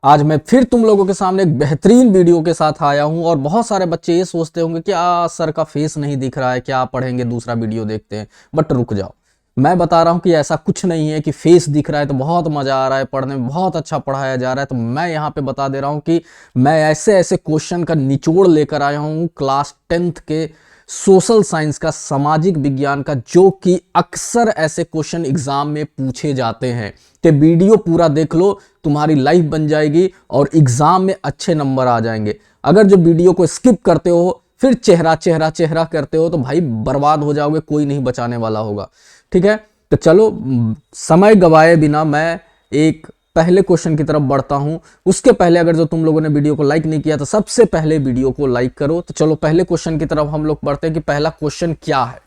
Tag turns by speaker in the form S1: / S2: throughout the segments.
S1: आज मैं फिर तुम लोगों के सामने एक बेहतरीन वीडियो के साथ आया हूं। और बहुत सारे बच्चे ये सोचते होंगे कि सर का फेस नहीं दिख रहा है, क्या पढ़ेंगे, दूसरा वीडियो देखते हैं। बट रुक जाओ, मैं बता रहा हूं कि ऐसा कुछ नहीं है कि फेस दिख रहा है तो बहुत मजा आ रहा है, पढ़ने में बहुत अच्छा पढ़ाया जा रहा है। तो मैं यहाँ पे बता दे रहा हूं कि मैं ऐसे ऐसे क्वेश्चन का निचोड़ लेकर आया हूं क्लास 10th के सोशल साइंस का, सामाजिक विज्ञान का, जो कि अक्सर ऐसे क्वेश्चन एग्जाम में पूछे जाते हैं। कि वीडियो पूरा देख लो, तुम्हारी लाइफ बन जाएगी और एग्जाम में अच्छे नंबर आ जाएंगे। अगर जो वीडियो को स्किप करते हो, फिर चेहरा चेहरा चेहरा करते हो, तो भाई बर्बाद हो जाओगे, कोई नहीं बचाने वाला होगा। ठीक है, तो चलो समय गवाए बिना मैं एक पहले क्वेश्चन की तरफ बढ़ता हूं। उसके पहले अगर जो तुम लोगों ने वीडियो को लाइक नहीं किया तो सबसे पहले वीडियो को लाइक करो। तो चलो पहले क्वेश्चन की तरफ हम लोग बढ़ते हैं कि पहला क्वेश्चन क्या है।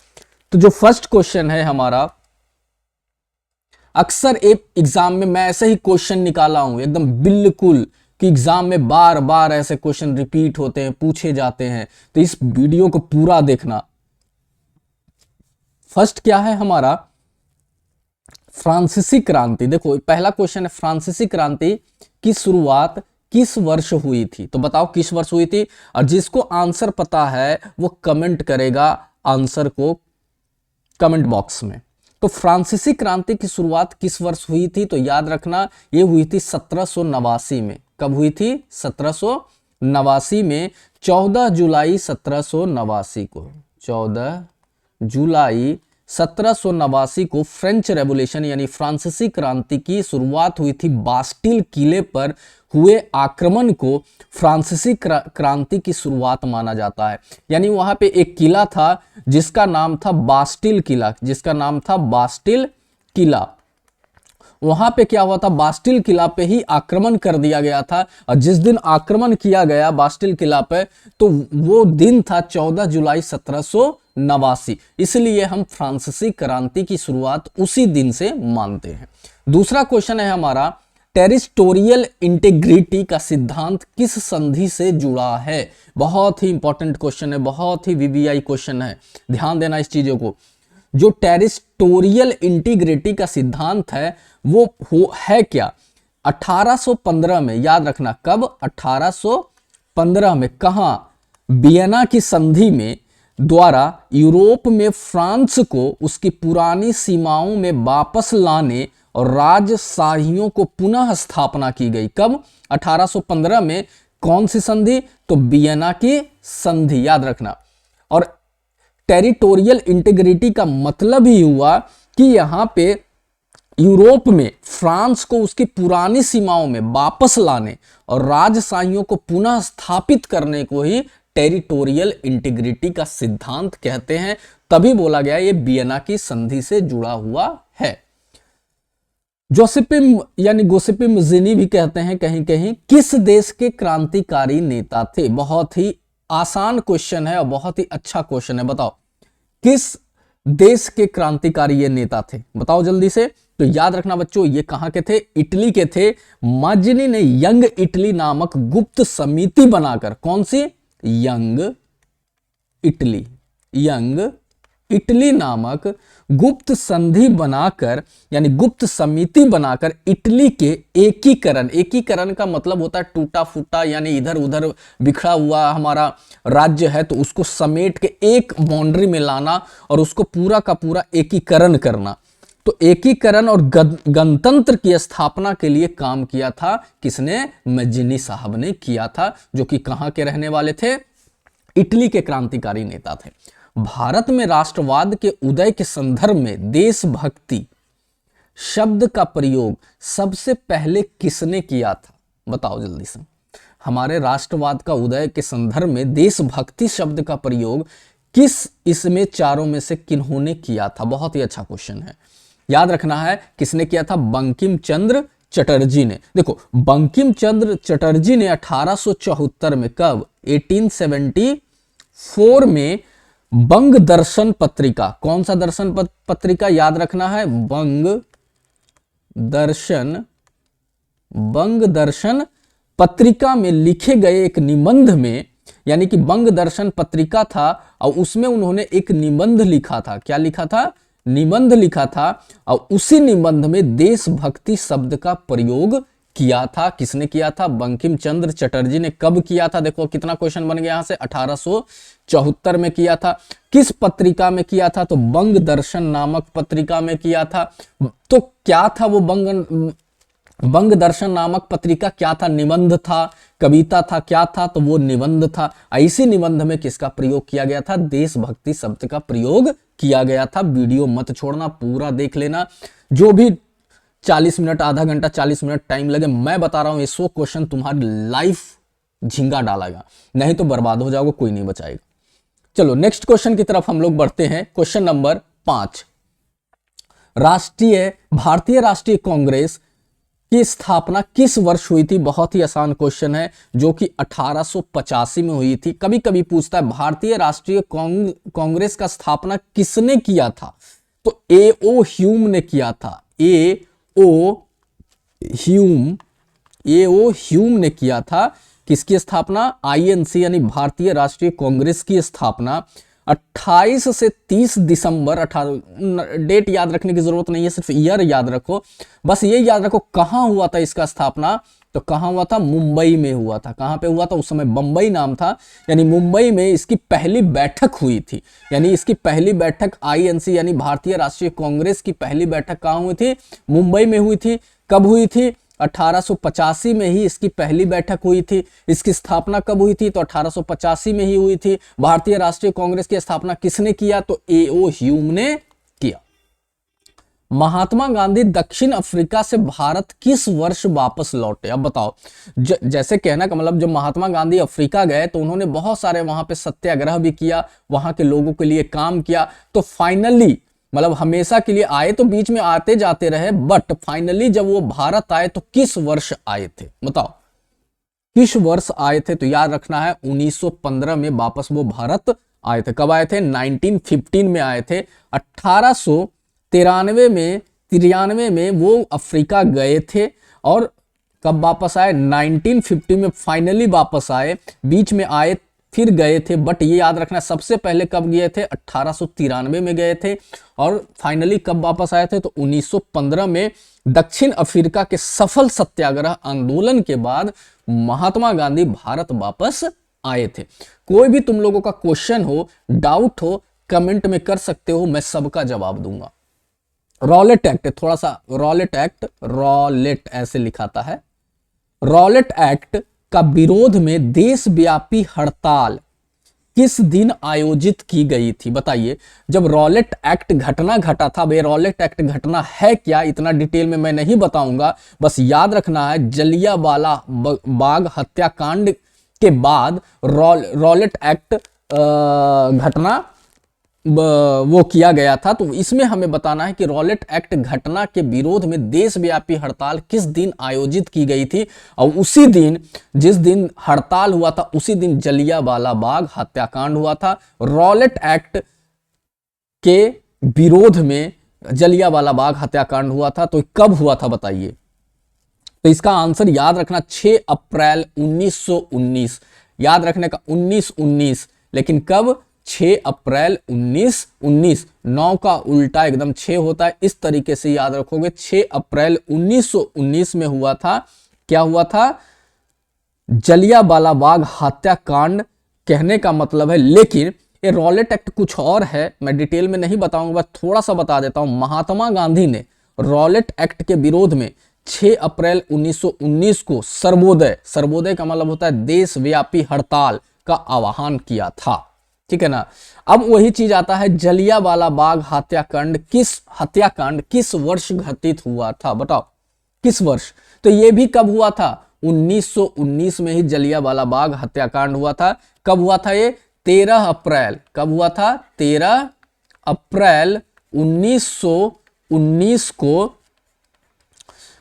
S1: तो जो फर्स्ट क्वेश्चन है हमारा, अक्सर एक एग्जाम में मैं ऐसे ही क्वेश्चन निकाला हूं एकदम बिल्कुल कि एग्जाम में बार बार ऐसे क्वेश्चन रिपीट होते हैं, पूछे जाते हैं। तो इस वीडियो को पूरा देखना। फर्स्ट क्या है हमारा, फ्रांसीसी क्रांति। देखो पहला क्वेश्चन है, फ्रांसीसी क्रांति की शुरुआत किस वर्ष हुई थी। तो बताओ किस वर्ष हुई थी, और जिसको आंसर पता है वो कमेंट करेगा आंसर को कमेंट बॉक्स में। तो फ्रांसीसी क्रांति की शुरुआत किस वर्ष हुई थी, तो याद रखना ये हुई थी 1789 में। कब हुई थी, 1789 में, 14 जुलाई 1789 को, 14 जुलाई 1789 को फ्रेंच रेवोल्यूशन यानी फ्रांसीसी क्रांति की शुरुआत हुई थी। बास्टिल किले पर हुए आक्रमण को फ्रांसीसी क्रांति की शुरुआत माना जाता है। यानी वहां पे एक किला था जिसका नाम था बास्टिल किला, जिसका नाम था बास्टिल किला। वहां पे क्या हुआ था, बास्टिल किला पे ही आक्रमण कर दिया गया था। और जिस दिन आक्रमण किया गया बास्टिल किला पे, तो वो दिन था 14 जुलाई 1789। इसलिए हम फ्रांसीसी क्रांति की शुरुआत उसी दिन से मानते हैं। दूसरा क्वेश्चन है हमारा, टेरिटोरियल इंटीग्रिटी का सिद्धांत किस संधि से जुड़ा है। बहुत ही इंपॉर्टेंट क्वेश्चन है, बहुत ही वीवीआई क्वेश्चन है, ध्यान देना इस चीजों को। जो टेरिटोरियल इंटीग्रिटी का सिद्धांत है वो है क्या, 1815 में, याद रखना कब, 1815 में, कहां, वियना की संधि में द्वारा यूरोप में फ्रांस को उसकी पुरानी सीमाओं में वापस लाने और राजशाहियों को पुनः स्थापना की गई। कब, 1815 में। कौन सी संधि, तो वियना की संधि, याद रखना। और टेरिटोरियल इंटीग्रिटी का मतलब ही हुआ कि यहां पे यूरोप में फ्रांस को उसकी पुरानी सीमाओं में वापस लाने और राजशाहियों को पुनः स्थापित करने को ही टेरिटोरियल इंटीग्रिटी का सिद्धांत कहते हैं। तभी बोला गया ये वियना की संधि से जुड़ा हुआ है। जोसेपिम यानी गोसेपिम जिनी भी कहते हैं कहीं कहीं, किस देश के क्रांतिकारी नेता थे। बहुत ही आसान क्वेश्चन है और बहुत ही अच्छा क्वेश्चन है। बताओ किस देश के क्रांतिकारी ये नेता थे, बताओ जल्दी से। तो याद रखना बच्चों, ये कहां के थे, इटली के थे। मजनी ने यंग इटली नामक गुप्त समिति बनाकर, कौन सी, यंग इटली, यंग इटली नामक गुप्त संधि बनाकर यानी गुप्त समिति बनाकर इटली के एकीकरण का मतलब होता है टूटा फूटा, यानी इधर उधर बिखरा हुआ हमारा राज्य है तो उसको समेट के एक बाउंड्री में लाना और उसको पूरा का पूरा एकीकरण करना। तो एकीकरण और गणतंत्र की स्थापना के लिए काम किया था किसने, मजनी साहब ने किया था, जो कि कहां के रहने वाले थे, इटली के क्रांतिकारी नेता थे। भारत में राष्ट्रवाद के उदय के संदर्भ में देशभक्ति शब्द का प्रयोग सबसे पहले किसने किया था, बताओ जल्दी से। हमारे राष्ट्रवाद का उदय के संदर्भ में देशभक्ति शब्द का प्रयोग किस इसमें चारों में से किन्होंने किया था। बहुत ही अच्छा क्वेश्चन है, याद रखना है किसने किया था, बंकिम चंद्र चटर्जी ने। देखो बंकिम चंद्र चटर्जी ने 1874 में, कब, 1874 में बंग दर्शन पत्रिका, कौन सा दर्शन पत्रिका, याद रखना है, बंग दर्शन पत्रिका में लिखे गए एक निबंध में, यानी कि बंग दर्शन पत्रिका था और उसमें उन्होंने एक निबंध लिखा था। क्या लिखा था, निबंध लिखा था। और उसी निबंध में देशभक्ति शब्द का प्रयोग किया था? किसने किया था? बंकिम चंद्र चटर्जी ने। कब किया था? देखो कितना क्वेश्चन बन गया यहां से, 1874 में किया था। किस पत्रिका में किया था? तो बंग दर्शन नामक पत्रिका में किया था। तो क्या था वो बंग दर्शन नामक पत्रिका? क्या था? निबंध था, कविता था, क्या था? तो वो निबंध था। ऐसी निबंध में किसका प्रयोग किया गया था? देशभक्ति शब्द का प्रयोग किया गया था। वीडियो मत छोड़ना, पूरा देख लेना। जो भी 40 मिनट, आधा घंटा, 40 मिनट टाइम लगे, मैं बता रहा हूं ये 100 क्वेश्चन तुम्हारी लाइफ झिंगा डालेगा, नहीं तो बर्बाद हो जाओगे, कोई नहीं बचाएगा। चलो नेक्स्ट क्वेश्चन की तरफ हम लोग बढ़ते हैं। क्वेश्चन नंबर 5, भारतीय राष्ट्रीय कांग्रेस की स्थापना किस वर्ष हुई थी? बहुत ही आसान क्वेश्चन है, जो कि 1885 में हुई थी। कभी कभी पूछता है भारतीय राष्ट्रीय कांग्रेस का स्थापना किसने किया था? तो A.O. ह्यूम ने किया था। A.O. ह्यूम ने किया था। किसकी स्थापना? INC यानी भारतीय राष्ट्रीय कांग्रेस की स्थापना 28 से 30 दिसंबर 18, डेट याद रखने की जरूरत नहीं है, सिर्फ ईयर याद रखो। बस ये याद रखो कहां हुआ था इसका स्थापना। तो कहां हुआ था? मुंबई में हुआ था। कहां पे हुआ था? उस समय बंबई नाम था, यानी मुंबई में इसकी पहली बैठक हुई थी। यानी इसकी पहली बैठक INC यानी भारतीय राष्ट्रीय कांग्रेस की पहली बैठक कहां हुई थी? मुंबई में हुई थी। कब हुई थी? 1885 में ही इसकी पहली बैठक हुई थी। इसकी स्थापना कब हुई थी? तो 1885 में ही हुई थी। भारतीय राष्ट्रीय कांग्रेस की स्थापना किसने किया? तो A.O. ह्यूम ने किया। महात्मा गांधी दक्षिण अफ्रीका से भारत किस वर्ष वापस लौटे? अब बताओ। जैसे कहना का मतलब, जब महात्मा गांधी अफ्रीका गए तो उन्होंने बहुत सारे वहां पे सत्याग्रह भी किया, वहां के लोगों के लिए काम किया। तो फाइनली मतलब हमेशा के लिए आए तो बीच में आते जाते रहे, बट फाइनली जब वो भारत आए तो किस वर्ष आए थे? बताओ किस वर्ष आए थे? तो याद रखना है 1915 में वापस वो भारत आए थे। कब आए थे? 1915 में आए थे। 1893 में वो अफ्रीका गए थे, और कब वापस आए? 1950 में फाइनली वापस आए। बीच में आए फिर गए थे, बट ये याद रखना सबसे पहले कब गए थे? 1893 में गए थे, और फाइनली कब वापस आए थे? तो 1915 में दक्षिण अफ्रीका के सफल सत्याग्रह आंदोलन के बाद महात्मा गांधी भारत वापस आए थे। कोई भी तुम लोगों का क्वेश्चन हो, डाउट हो, कमेंट में कर सकते हो, मैं सबका जवाब दूंगा। रॉलेट एक्ट, थोड़ा सा रॉलेट ऐसे लिखाता है। रॉलेट एक्ट का विरोध में देशव्यापी हड़ताल किस दिन आयोजित की गई थी? बताइए। जब रॉलेट एक्ट घटना घटा था, वे रॉलेट एक्ट घटना है क्या, इतना डिटेल में मैं नहीं बताऊंगा, बस याद रखना है जलियांवाला बाग हत्याकांड के बाद रॉलेट एक्ट घटना वो किया गया था। तो इसमें हमें बताना है कि रॉलेट एक्ट घटना के विरोध में देशव्यापी हड़ताल किस दिन आयोजित की गई थी, और उसी दिन, जिस दिन हड़ताल हुआ था, उसी दिन जलियांवाला बाग हत्याकांड हुआ था। रॉलेट एक्ट के विरोध में जलियांवाला बाग हत्याकांड हुआ था। तो कब हुआ था बताइए? तो इसका आंसर याद रखना 6 अप्रैल 1919। याद रखने का 1919, लेकिन कब? 6 अप्रैल 1919। 9 का उल्टा एकदम 6 होता है, इस तरीके से याद रखोगे। 6 अप्रैल 1919 में हुआ था। क्या हुआ था? जलियांवाला बाग हत्याकांड कहने का मतलब है, लेकिन ये रॉलेट एक्ट कुछ और है, मैं डिटेल में नहीं बताऊंगा, बस थोड़ा सा बता देता हूं। महात्मा गांधी ने रॉलेट एक्ट के विरोध में 6 अप्रैल 1919 को सर्वोदय का मतलब होता है देशव्यापी हड़ताल का आह्वान किया था। ठीक है ना। अब वही चीज आता है, जलियांवाला बाग हत्याकांड किस वर्ष घटित हुआ था? बताओ किस वर्ष? तो ये भी कब हुआ था? 1919 में ही जलियांवाला बाग हत्याकांड हुआ था। कब हुआ था ये? 13 अप्रैल। कब हुआ था? 13 अप्रैल 1919 को,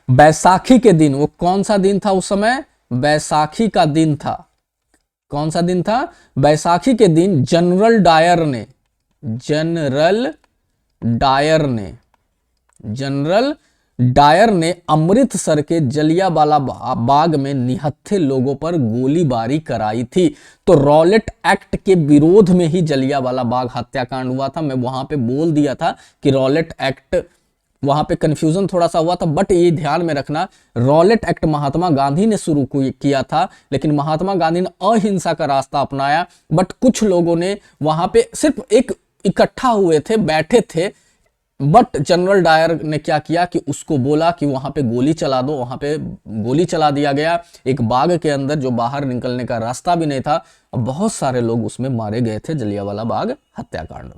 S1: बैसाखी के दिन। वो कौन सा दिन था उस समय? बैसाखी का दिन था। कौन सा दिन था? बैसाखी के दिन जनरल डायर ने अमृतसर के जलियांवाला बाग में निहत्थे लोगों पर गोलीबारी कराई थी। तो रॉलेट एक्ट के विरोध में ही जलियांवाला बाग हत्याकांड हुआ था। मैं वहां पे बोल दिया था कि रॉलेट एक्ट वहां पे कंफ्यूजन थोड़ा सा हुआ था, बट ये ध्यान में रखना रॉलेट एक्ट महात्मा गांधी ने शुरू किया था, लेकिन महात्मा गांधी ने अहिंसा का रास्ता अपनाया। बट कुछ लोगों ने वहां पे सिर्फ एक इकट्ठा हुए थे, बैठे थे, बट जनरल डायर ने क्या किया कि उसको बोला कि वहां पे गोली चला दो। वहां पे गोली चला दिया गया एक बाग के अंदर, जो बाहर निकलने का रास्ता भी नहीं था, और बहुत सारे लोग उसमें मारे गए थे, जलियांवाला बाग हत्याकांड।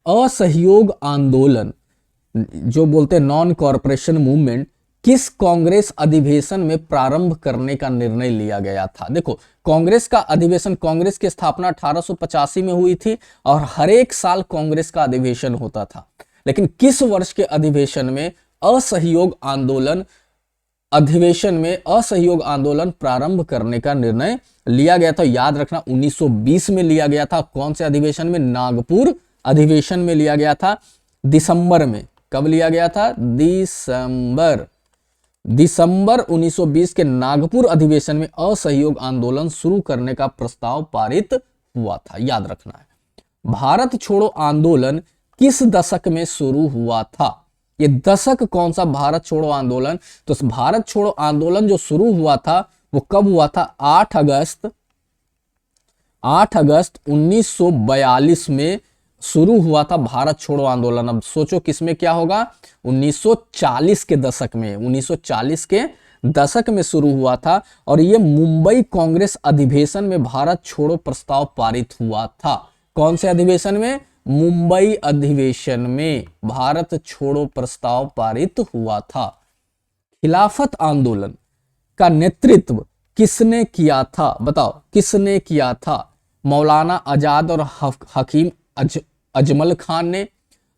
S1: असहयोग आंदोलन जो बोलते हैं नॉन कॉरपोरेशन मूवमेंट, किस कांग्रेस अधिवेशन में प्रारंभ करने का निर्णय लिया गया था? देखो, कांग्रेस का अधिवेशन, कांग्रेस की स्थापना 1885 में हुई थी और हर एक साल कांग्रेस का अधिवेशन होता था, लेकिन किस वर्ष के अधिवेशन में असहयोग आंदोलन प्रारंभ करने का निर्णय लिया गया था? याद रखना 1920 में लिया गया था। कौन से अधिवेशन में? नागपुर अधिवेशन में लिया गया था, दिसंबर में। कब लिया गया था? दिसंबर 1920 के नागपुर अधिवेशन में असहयोग आंदोलन शुरू करने का प्रस्ताव पारित हुआ था, याद रखना है। भारत छोड़ो आंदोलन किस दशक में शुरू हुआ था? ये दशक कौन सा? भारत छोड़ो आंदोलन। तो भारत छोड़ो आंदोलन जो शुरू हुआ था वो कब हुआ था? 8 अगस्त 1942 में शुरू हुआ था भारत छोड़ो आंदोलन। अब सोचो किसमें क्या होगा? 1940 के दशक में, 1940 के दशक में शुरू हुआ था, और ये मुंबई कांग्रेस अधिवेशन में भारत छोड़ो प्रस्ताव पारित हुआ था। कौन से अधिवेशन में? मुंबई अधिवेशन में भारत छोड़ो प्रस्ताव पारित हुआ था। खिलाफत आंदोलन का नेतृत्व किसने किया था? बताओ, किसने किया था? मौलाना आजाद और हकीम अजमल खान ने,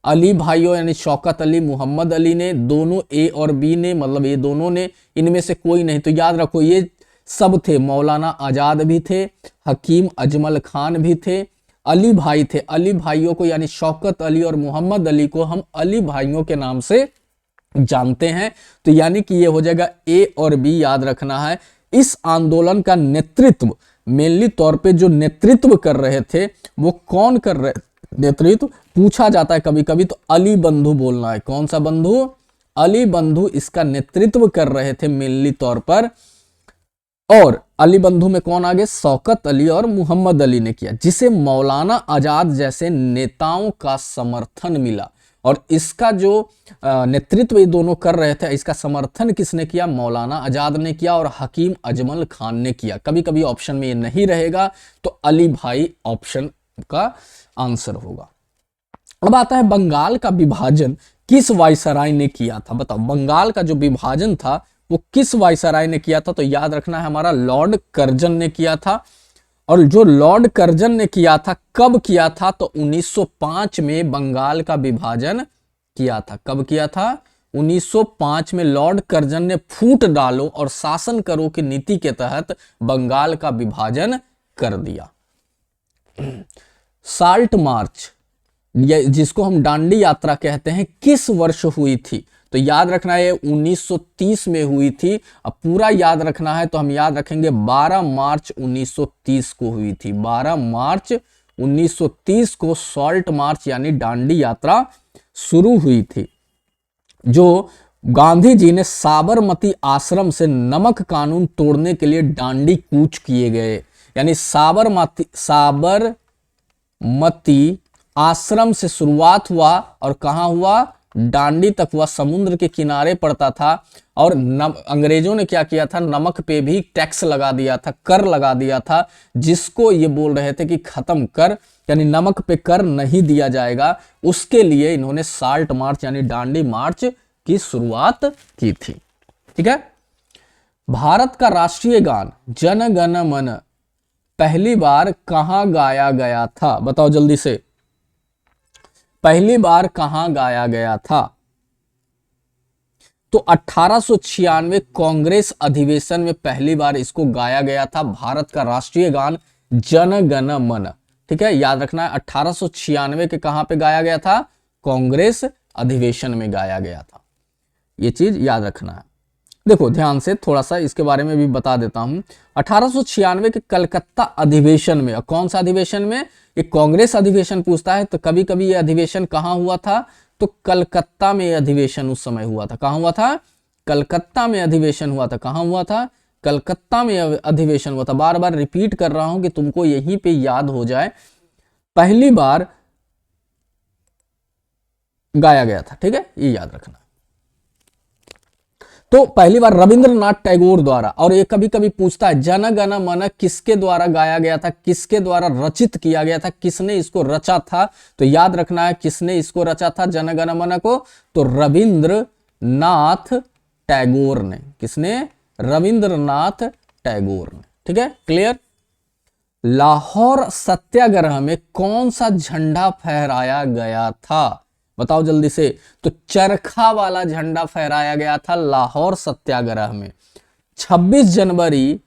S1: अली भाइयों यानी शौकत अली, मोहम्मद अली ने, दोनों ए और बी ने, मतलब ये दोनों ने, इनमें से कोई नहीं। तो याद रखो ये सब थे, मौलाना आजाद भी थे, हकीम अजमल खान भी थे, अली भाई थे। अली भाइयों को यानी शौकत अली और मोहम्मद अली को हम अली भाइयों के नाम से जानते हैं। तो यानी कि ये हो जाएगा ए और बी, याद रखना है। इस आंदोलन का नेतृत्व मेनली तौर पे जो नेतृत्व कर रहे थे वो कौन कर रहे? नेतृत्व पूछा जाता है कभी कभी, तो अली बंधु बोलना है। कौन सा बंधु? अली बंधु इसका नेतृत्व कर रहे थे मेनली तौर पर। और अली बंधु में कौन आगे? शौकत अली और मोहम्मद अली ने किया, जिसे मौलाना आजाद जैसे नेताओं का समर्थन मिला। और इसका जो नेतृत्व ये दोनों कर रहे थे, इसका समर्थन किसने किया? मौलाना आजाद ने किया और हकीम अजमल खान ने किया। कभी कभी ऑप्शन में ये नहीं रहेगा, तो अली भाई ऑप्शन का आंसर होगा। अब आता है बंगाल का विभाजन किस वायसराय ने किया था? बताओ, बंगाल का जो विभाजन था वो किस वायसराय ने किया था? तो याद रखना है हमारा लॉर्ड कर्जन ने किया था। और जो लॉर्ड कर्जन ने किया था, कब किया था? तो 1905 में बंगाल का विभाजन किया था। कब किया था? 1905 में लॉर्ड कर्जन ने फूट डालो और शासन करो की नीति के तहत बंगाल का विभाजन कर दिया। साल्ट मार्च, जिसको हम डांडी यात्रा कहते हैं, किस वर्ष हुई थी? तो याद रखना है 1930 में हुई थी। अब पूरा याद रखना है तो हम याद रखेंगे 12 मार्च 1930 को हुई थी। 12 मार्च 1930 को सॉल्ट मार्च यानी डांडी यात्रा शुरू हुई थी, जो गांधी जी ने साबरमती आश्रम से नमक कानून तोड़ने के लिए डांडी कूच किए गए। यानी साबरमती आश्रम से शुरुआत हुआ और कहां हुआ? डांडी तक हुआ। समुद्र के किनारे पड़ता था और अंग्रेजों ने क्या किया था? नमक पे भी टैक्स लगा दिया था, कर लगा दिया था, जिसको ये बोल रहे थे कि खत्म कर, यानी नमक पे कर नहीं दिया जाएगा। उसके लिए इन्होंने साल्ट मार्च यानी डांडी मार्च की शुरुआत की थी। ठीक है। भारत का राष्ट्रीय गान जन गण मन पहली बार कहां गाया गया था? बताओ जल्दी से, पहली बार कहां गाया गया था? तो 1896 कांग्रेस अधिवेशन में पहली बार इसको गाया गया था, भारत का राष्ट्रीय गान जन गण मन। ठीक है, याद रखना है 1896 के कहां पे गाया गया था? कांग्रेस अधिवेशन में गाया गया था। ये चीज याद रखना है। देखो ध्यान से, थोड़ा सा इसके बारे में भी बता देता हूं। 1896 के कलकत्ता अधिवेशन में, कौन सा अधिवेशन में? ये कांग्रेस अधिवेशन पूछता है तो कभी कभी ये अधिवेशन कहां हुआ था? तो कलकत्ता में अधिवेशन उस समय हुआ था। कहां हुआ था? कलकत्ता में अधिवेशन हुआ था। कहां हुआ था? कलकत्ता में अधिवेशन हुआ था। बार बार रिपीट कर रहा हूं कि तुमको यहीं पे याद हो जाए। पहली बार गाया गया था, ठीक है, ये याद रखना। तो पहली बार रविंद्रनाथ टैगोर द्वारा, और ये कभी कभी पूछता है जन गण मन किसके द्वारा गाया गया था, किसके द्वारा रचित किया गया था, किसने इसको रचा था? तो याद रखना है किसने इसको रचा था जन गण मन को, तो रविंद्रनाथ टैगोर ने। किसने? रविंद्रनाथ टैगोर ने। ठीक है, क्लियर। लाहौर सत्याग्रह में कौन सा झंडा फहराया गया था? बताओ जल्दी से। तो चरखा वाला झंडा फहराया गया था लाहौर सत्याग्रह में। 26 जनवरी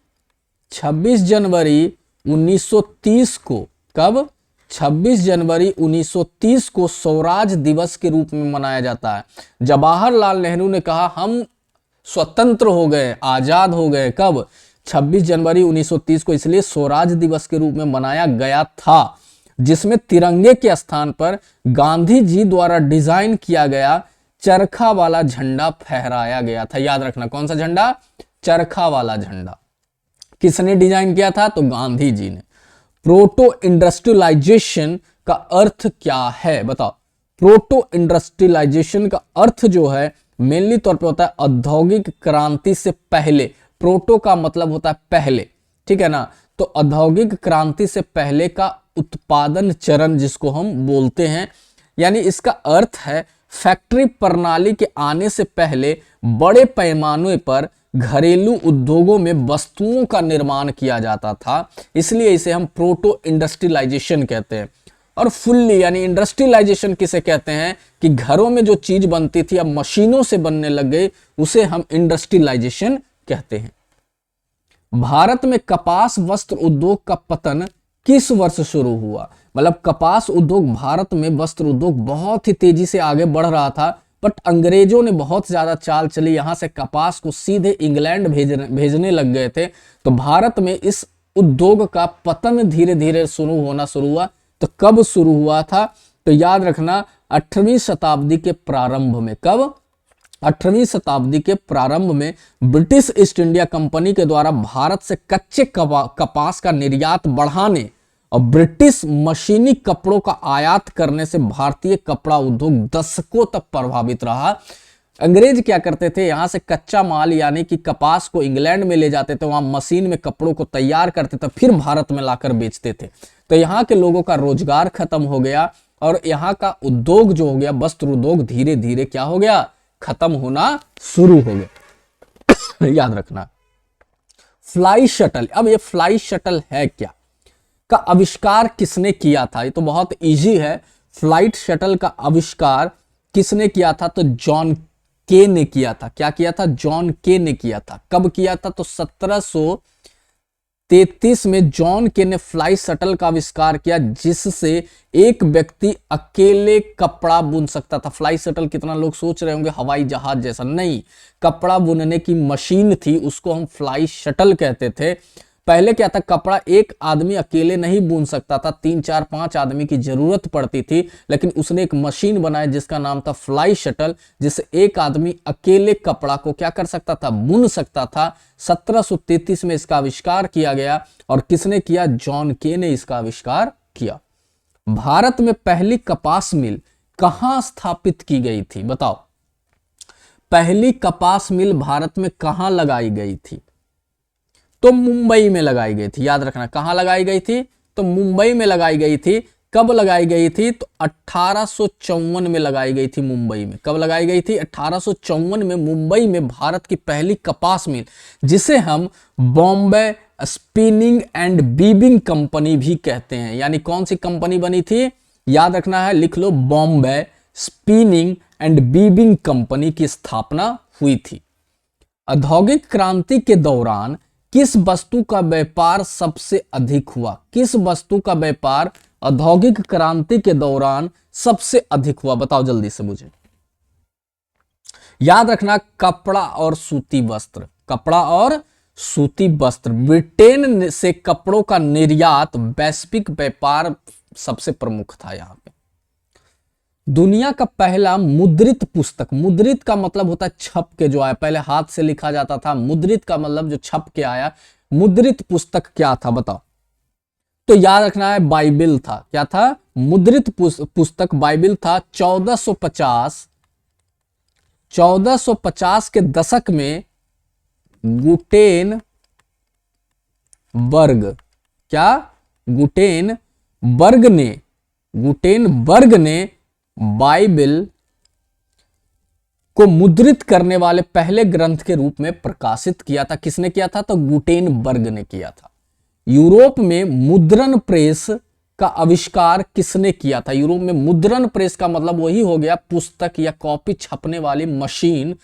S1: 1930 को, कब? 26 जनवरी 1930 को स्वराज दिवस के रूप में मनाया जाता है। जवाहरलाल नेहरू ने कहा हम स्वतंत्र हो गए, आजाद हो गए। कब? 26 जनवरी 1930 को, इसलिए स्वराज दिवस के रूप में मनाया गया था, जिसमें तिरंगे के स्थान पर गांधी जी द्वारा डिजाइन किया गया चरखा वाला झंडा फहराया गया था। याद रखना, कौन सा झंडा? चरखा वाला झंडा। किसने डिजाइन किया था? तो गांधी जी ने। प्रोटो इंडस्ट्रियलाइजेशन का अर्थ क्या है? बताओ। प्रोटो इंडस्ट्रियलाइजेशन का अर्थ जो है मेनली तौर पे होता है औद्योगिक क्रांति से पहले। प्रोटो का मतलब होता है पहले, ठीक है ना। तो औद्योगिक क्रांति से पहले का उत्पादन चरण जिसको हम बोलते हैं, यानी इसका अर्थ है फैक्ट्री प्रणाली के आने से पहले बड़े पैमाने पर घरेलू उद्योगों में वस्तुओं का निर्माण किया जाता था, इसलिए इसे हम प्रोटो इंडस्ट्रियलाइजेशन कहते हैं। और फुल्ली यानी इंडस्ट्रियलाइजेशन किसे कहते हैं कि घरों में जो चीज बनती थी अब मशीनों से बनने लग गई, उसे हम इंडस्ट्रियलाइजेशन कहते हैं। भारत में कपास वस्त्र उद्योग का पतन किस वर्ष शुरू हुआ? मतलब कपास उद्योग, भारत में वस्त्र उद्योग बहुत ही तेजी से आगे बढ़ रहा था, बट अंग्रेजों ने बहुत ज्यादा चाल चली, यहां से कपास को सीधे इंग्लैंड भेजने लग गए थे। तो भारत में इस उद्योग का पतन धीरे धीरे शुरू हुआ। तो कब शुरू हुआ था? तो याद रखना 18वीं शताब्दी के प्रारंभ में। कब? 18वीं शताब्दी के प्रारंभ में ब्रिटिश ईस्ट इंडिया कंपनी के द्वारा भारत से कच्चे कपास का निर्यात बढ़ाने और ब्रिटिश मशीनी कपड़ों का आयात करने से भारतीय कपड़ा उद्योग दशकों तक प्रभावित रहा। अंग्रेज क्या करते थे, यहां से कच्चा माल यानी कि कपास को इंग्लैंड में ले जाते थे, वहां मशीन में कपड़ों को तैयार करते थे, फिर भारत में लाकर बेचते थे। तो यहाँ के लोगों का रोजगार खत्म हो गया और यहाँ का उद्योग जो हो गया, वस्त्र उद्योग, धीरे धीरे क्या हो गया? खत्म होना शुरू हो गया। याद रखना। फ्लाई शटल, अब ये फ्लाई शटल है क्या, का आविष्कार किसने किया था? ये तो बहुत इजी है। फ्लाइट शटल का आविष्कार किसने किया था? तो जॉन के ने किया था। क्या किया था? जॉन के ने किया था। कब किया था? तो 1733 में जॉन के ने फ्लाई शटल का आविष्कार किया, जिससे एक व्यक्ति अकेले कपड़ा बुन सकता था। फ्लाई शटल कितना लोग सोच रहे होंगे हवाई जहाज जैसा, नहीं, कपड़ा बुनने की मशीन थी, उसको हम फ्लाई शटल कहते थे। पहले क्या था, कपड़ा एक आदमी अकेले नहीं बुन सकता था, 3 4 5 आदमी की जरूरत पड़ती थी, लेकिन उसने एक मशीन बनाई जिसका नाम था फ्लाई शटल, जिससे एक आदमी अकेले कपड़ा को क्या कर सकता था? बुन सकता था। 1733 में इसका आविष्कार किया गया। और किसने किया? जॉन के ने इसका आविष्कार किया। भारत में पहली कपास मिल कहां स्थापित की गई थी? बताओ, पहली कपास मिल भारत में कहां लगाई गई थी? तो मुंबई में लगाई गई थी। याद रखना, कहां लगाई गई थी? तो मुंबई में लगाई गई थी। कब लगाई गई थी? तो 1854 में लगाई गई थी मुंबई में। कब लगाई गई थी? 1854 में मुंबई में भारत की पहली कपास मिल, जिसे हम Bombay spinning and weaving company भी कहते हैं। यानी कौन सी कंपनी बनी थी? याद रखना है, लिख लो, Bombay spinning and weaving company की स्थापना हुई थी। औद्योगिक क्रांति के दौरान किस वस्तु का व्यापार सबसे अधिक हुआ? किस वस्तु का व्यापार औद्योगिक क्रांति के दौरान सबसे अधिक हुआ? बताओ जल्दी से मुझे। याद रखना, कपड़ा और सूती वस्त्र। कपड़ा और सूती वस्त्र। ब्रिटेन से कपड़ों का निर्यात, वैश्विक व्यापार सबसे प्रमुख था यहां पे। दुनिया का पहला मुद्रित पुस्तक, मुद्रित का मतलब होता है छप के जो आया, पहले हाथ से लिखा जाता था, मुद्रित का मतलब जो छप के आया, मुद्रित पुस्तक क्या था बताओ। तो याद रखना है बाइबिल था। क्या था? मुद्रित पुस्तक बाइबिल था। 1450 के दशक में गुटेनबर्ग, क्या? गुटेनबर्ग ने बाइबिल को मुद्रित करने वाले पहले ग्रंथ के रूप में प्रकाशित किया था। किसने किया था? तो गुटेनबर्ग ने किया था। यूरोप में मुद्रण प्रेस का आविष्कार किसने किया था? यूरोप में मुद्रण प्रेस का मतलब वही हो गया पुस्तक या कॉपी छपने वाली मशीन,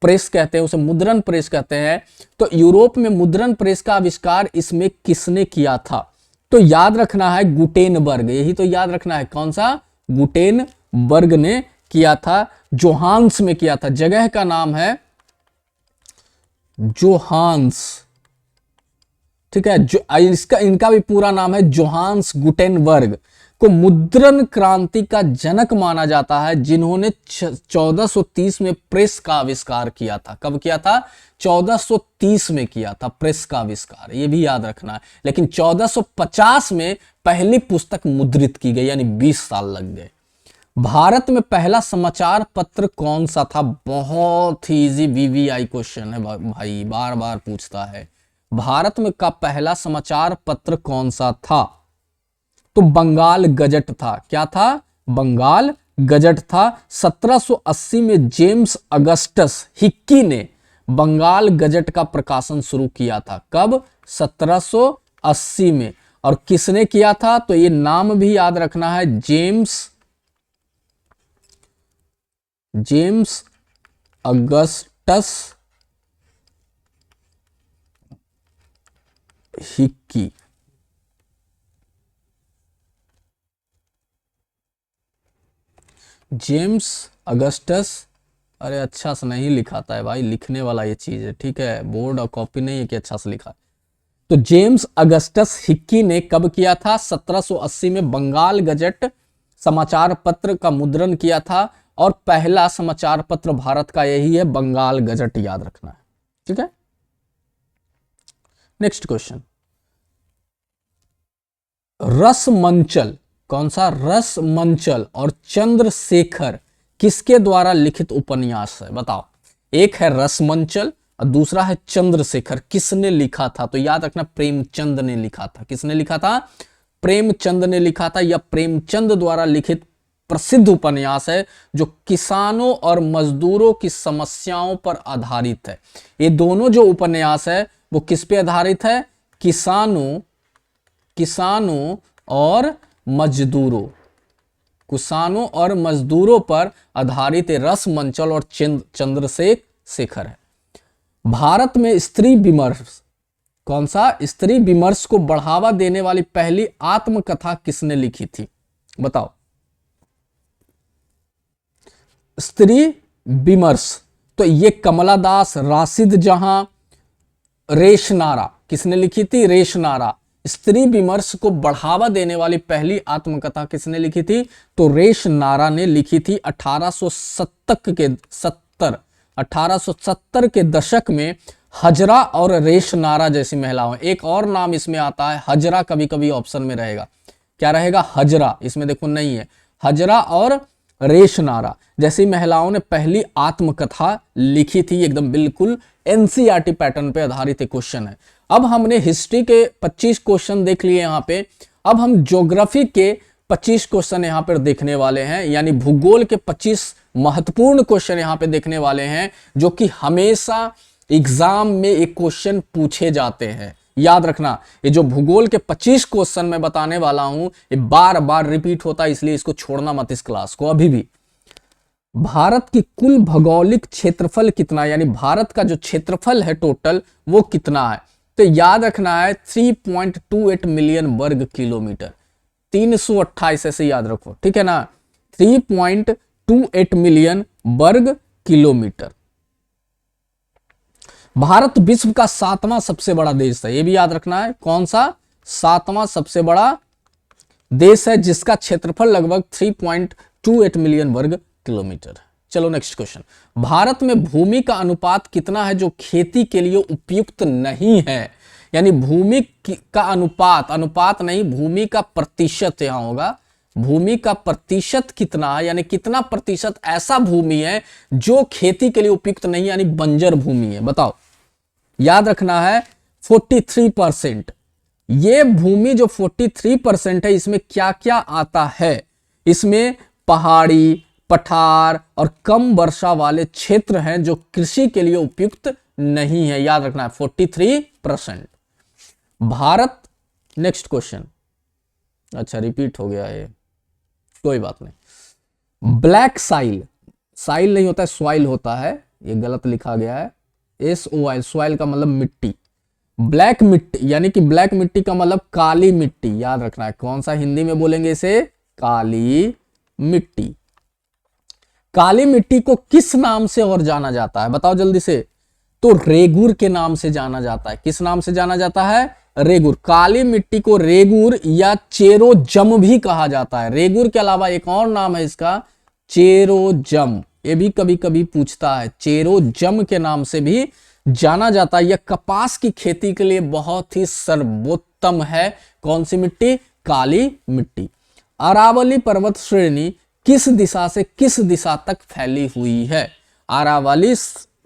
S1: प्रेस कहते हैं उसे, मुद्रण प्रेस कहते हैं। तो यूरोप में मुद्रण प्रेस का आविष्कार इसमें किसने किया था? तो याद रखना है गुटेनबर्ग, यही तो याद रखना है। कौन सा? गुटेनबर्ग ने किया था। जोहान्स में किया था। जगह का नाम है जोहान्स, ठीक है। जो इनका भी पूरा नाम है जोहान्स गुटेनबर्ग को मुद्रण क्रांति का जनक माना जाता है, जिन्होंने 1430 में प्रेस का आविष्कार किया था। कब किया था? 1430 में किया था प्रेस का आविष्कार, ये भी याद रखना है। लेकिन 1450 में पहली पुस्तक मुद्रित की गई, यानी 20 साल लग गए। भारत में पहला समाचार पत्र कौन सा था? बहुत ही इजी वीवीआई क्वेश्चन है भाई, बार बार पूछता है। भारत में का पहला समाचार पत्र कौन सा था? तो बंगाल गजट था। क्या था? बंगाल गजट था। 1780 में जेम्स अगस्टस हिक्की ने बंगाल गजट का प्रकाशन शुरू किया था। कब? 1780 में। और किसने किया था? तो ये नाम भी याद रखना है, James Augustus Hickey. James Augustus, अरे अच्छा से नहीं लिखाता है भाई, लिखने वाला ये चीज है, ठीक है। बोर्ड और कॉपी नहीं है कि अच्छा से लिखा है। तो जेम्स अगस्टस हिक्की ने कब किया था? 1780 में बंगाल गजट समाचार पत्र का मुद्रण किया था। और पहला समाचार पत्र भारत का यही है, बंगाल गजट, याद रखना है, ठीक है। नेक्स्ट क्वेश्चन, रसमंचल, कौन सा? रसमंचल और चंद्रशेखर किसके द्वारा लिखित उपन्यास है? बताओ। एक है रसमंचल और दूसरा है चंद्रशेखर। किसने लिखा था? तो याद रखना प्रेमचंद ने लिखा था। किसने लिखा था? प्रेमचंद ने लिखा था। यह प्रेमचंद द्वारा लिखित प्रसिद्ध उपन्यास है जो किसानों और मजदूरों की समस्याओं पर आधारित है। ये दोनों जो उपन्यास है वो किस पे आधारित है? किसानों और मजदूरों पर आधारित रसमंचल और चंद्रशेखर है। भारत में स्त्री विमर्श, कौन सा? स्त्री विमर्श को बढ़ावा देने वाली पहली आत्मकथा किसने लिखी थी? बताओ। स्त्री विमर्श, तो ये कमला दास, राशिद जहां, रेशनारा, किसने लिखी थी? रेशनारा। स्त्री विमर्श को बढ़ावा देने वाली पहली आत्मकथा किसने लिखी थी? तो रेशनारा ने लिखी थी। 1870 के दशक में हजरा और रेशनारा जैसी महिलाओं, एक और नाम इसमें आता है हजरा, कभी कभी ऑप्शन में रहेगा। क्या रहेगा? हजरा, इसमें देखो नहीं है। हजरा और रेशनारा जैसी महिलाओं ने पहली आत्मकथा लिखी थी। एकदम बिल्कुल एनसीईआरटी पैटर्न पे आधारित एक क्वेश्चन है। अब हमने हिस्ट्री के 25 क्वेश्चन देख लिए यहाँ पे। अब हम ज्योग्राफी के 25 क्वेश्चन यहाँ पर देखने वाले हैं, यानी भूगोल के 25 महत्वपूर्ण क्वेश्चन यहाँ पे देखने वाले हैं, जो कि हमेशा एग्जाम में एक क्वेश्चन पूछे जाते हैं। याद रखना, ये जो भूगोल के 25 क्वेश्चन मैं बताने वाला हूं, ये बार बार रिपीट होता है, इसलिए इसको छोड़ना मत इस क्लास को अभी भी। भारत की कुल भौगोलिक क्षेत्रफल कितना है, यानी भारत का जो क्षेत्रफल है टोटल वो कितना है? तो याद रखना है 3.28 मिलियन वर्ग किलोमीटर। 328 ऐसे याद रखो, ठीक है ना। 3.28 मिलियन वर्ग किलोमीटर। भारत विश्व का 7वां सबसे बड़ा देश है, यह भी याद रखना है। कौन सा? 7वां सबसे बड़ा देश है, जिसका क्षेत्रफल लगभग 28 मिलियन वर्ग किलोमीटर। चलो नेक्स्ट क्वेश्चन, भारत में भूमि का अनुपात कितना है जो खेती के लिए उपयुक्त नहीं है? यानी भूमि का अनुपात, अनुपात नहीं, भूमि का प्रतिशत यहां होगा, भूमि का प्रतिशत कितना, यानी कितना प्रतिशत ऐसा भूमि है जो खेती के लिए उपयुक्त नहीं, यानी बंजर भूमि है। बताओ, याद रखना है 43%। ये भूमि जो 43% है, इसमें क्या क्या आता है? इसमें पहाड़ी, पठार और कम वर्षा वाले क्षेत्र हैं जो कृषि के लिए उपयुक्त नहीं है। याद रखना है 43%। भारत, नेक्स्ट क्वेश्चन, अच्छा रिपीट हो गया है, कोई बात नहीं। ब्लैक साइल, साइल नहीं होता है, सॉइल होता है, ये गलत लिखा गया है, SOIL, सॉइल का मतलब मिट्टी। ब्लैक मिट्टी यानी कि ब्लैक मिट्टी का मतलब काली मिट्टी, याद रखना है। कौन सा हिंदी में बोलेंगे इसे? काली मिट्टी। काली मिट्टी को किस नाम से और जाना जाता है? बताओ जल्दी से। तो रेगुर के नाम से जाना जाता है। किस नाम से जाना जाता है? रेगुर। काली मिट्टी को रेगुर या चेरोजम भी कहा जाता है। रेगुर के अलावा एक और नाम है इसका, चेरोजम। ये भी कभी कभी पूछता है, चेरोजम के नाम से भी जाना जाता है। यह कपास की खेती के लिए बहुत ही सर्वोत्तम है। कौन सी मिट्टी? काली मिट्टी। अरावली पर्वत श्रेणी किस दिशा से किस दिशा तक फैली हुई है? अरावली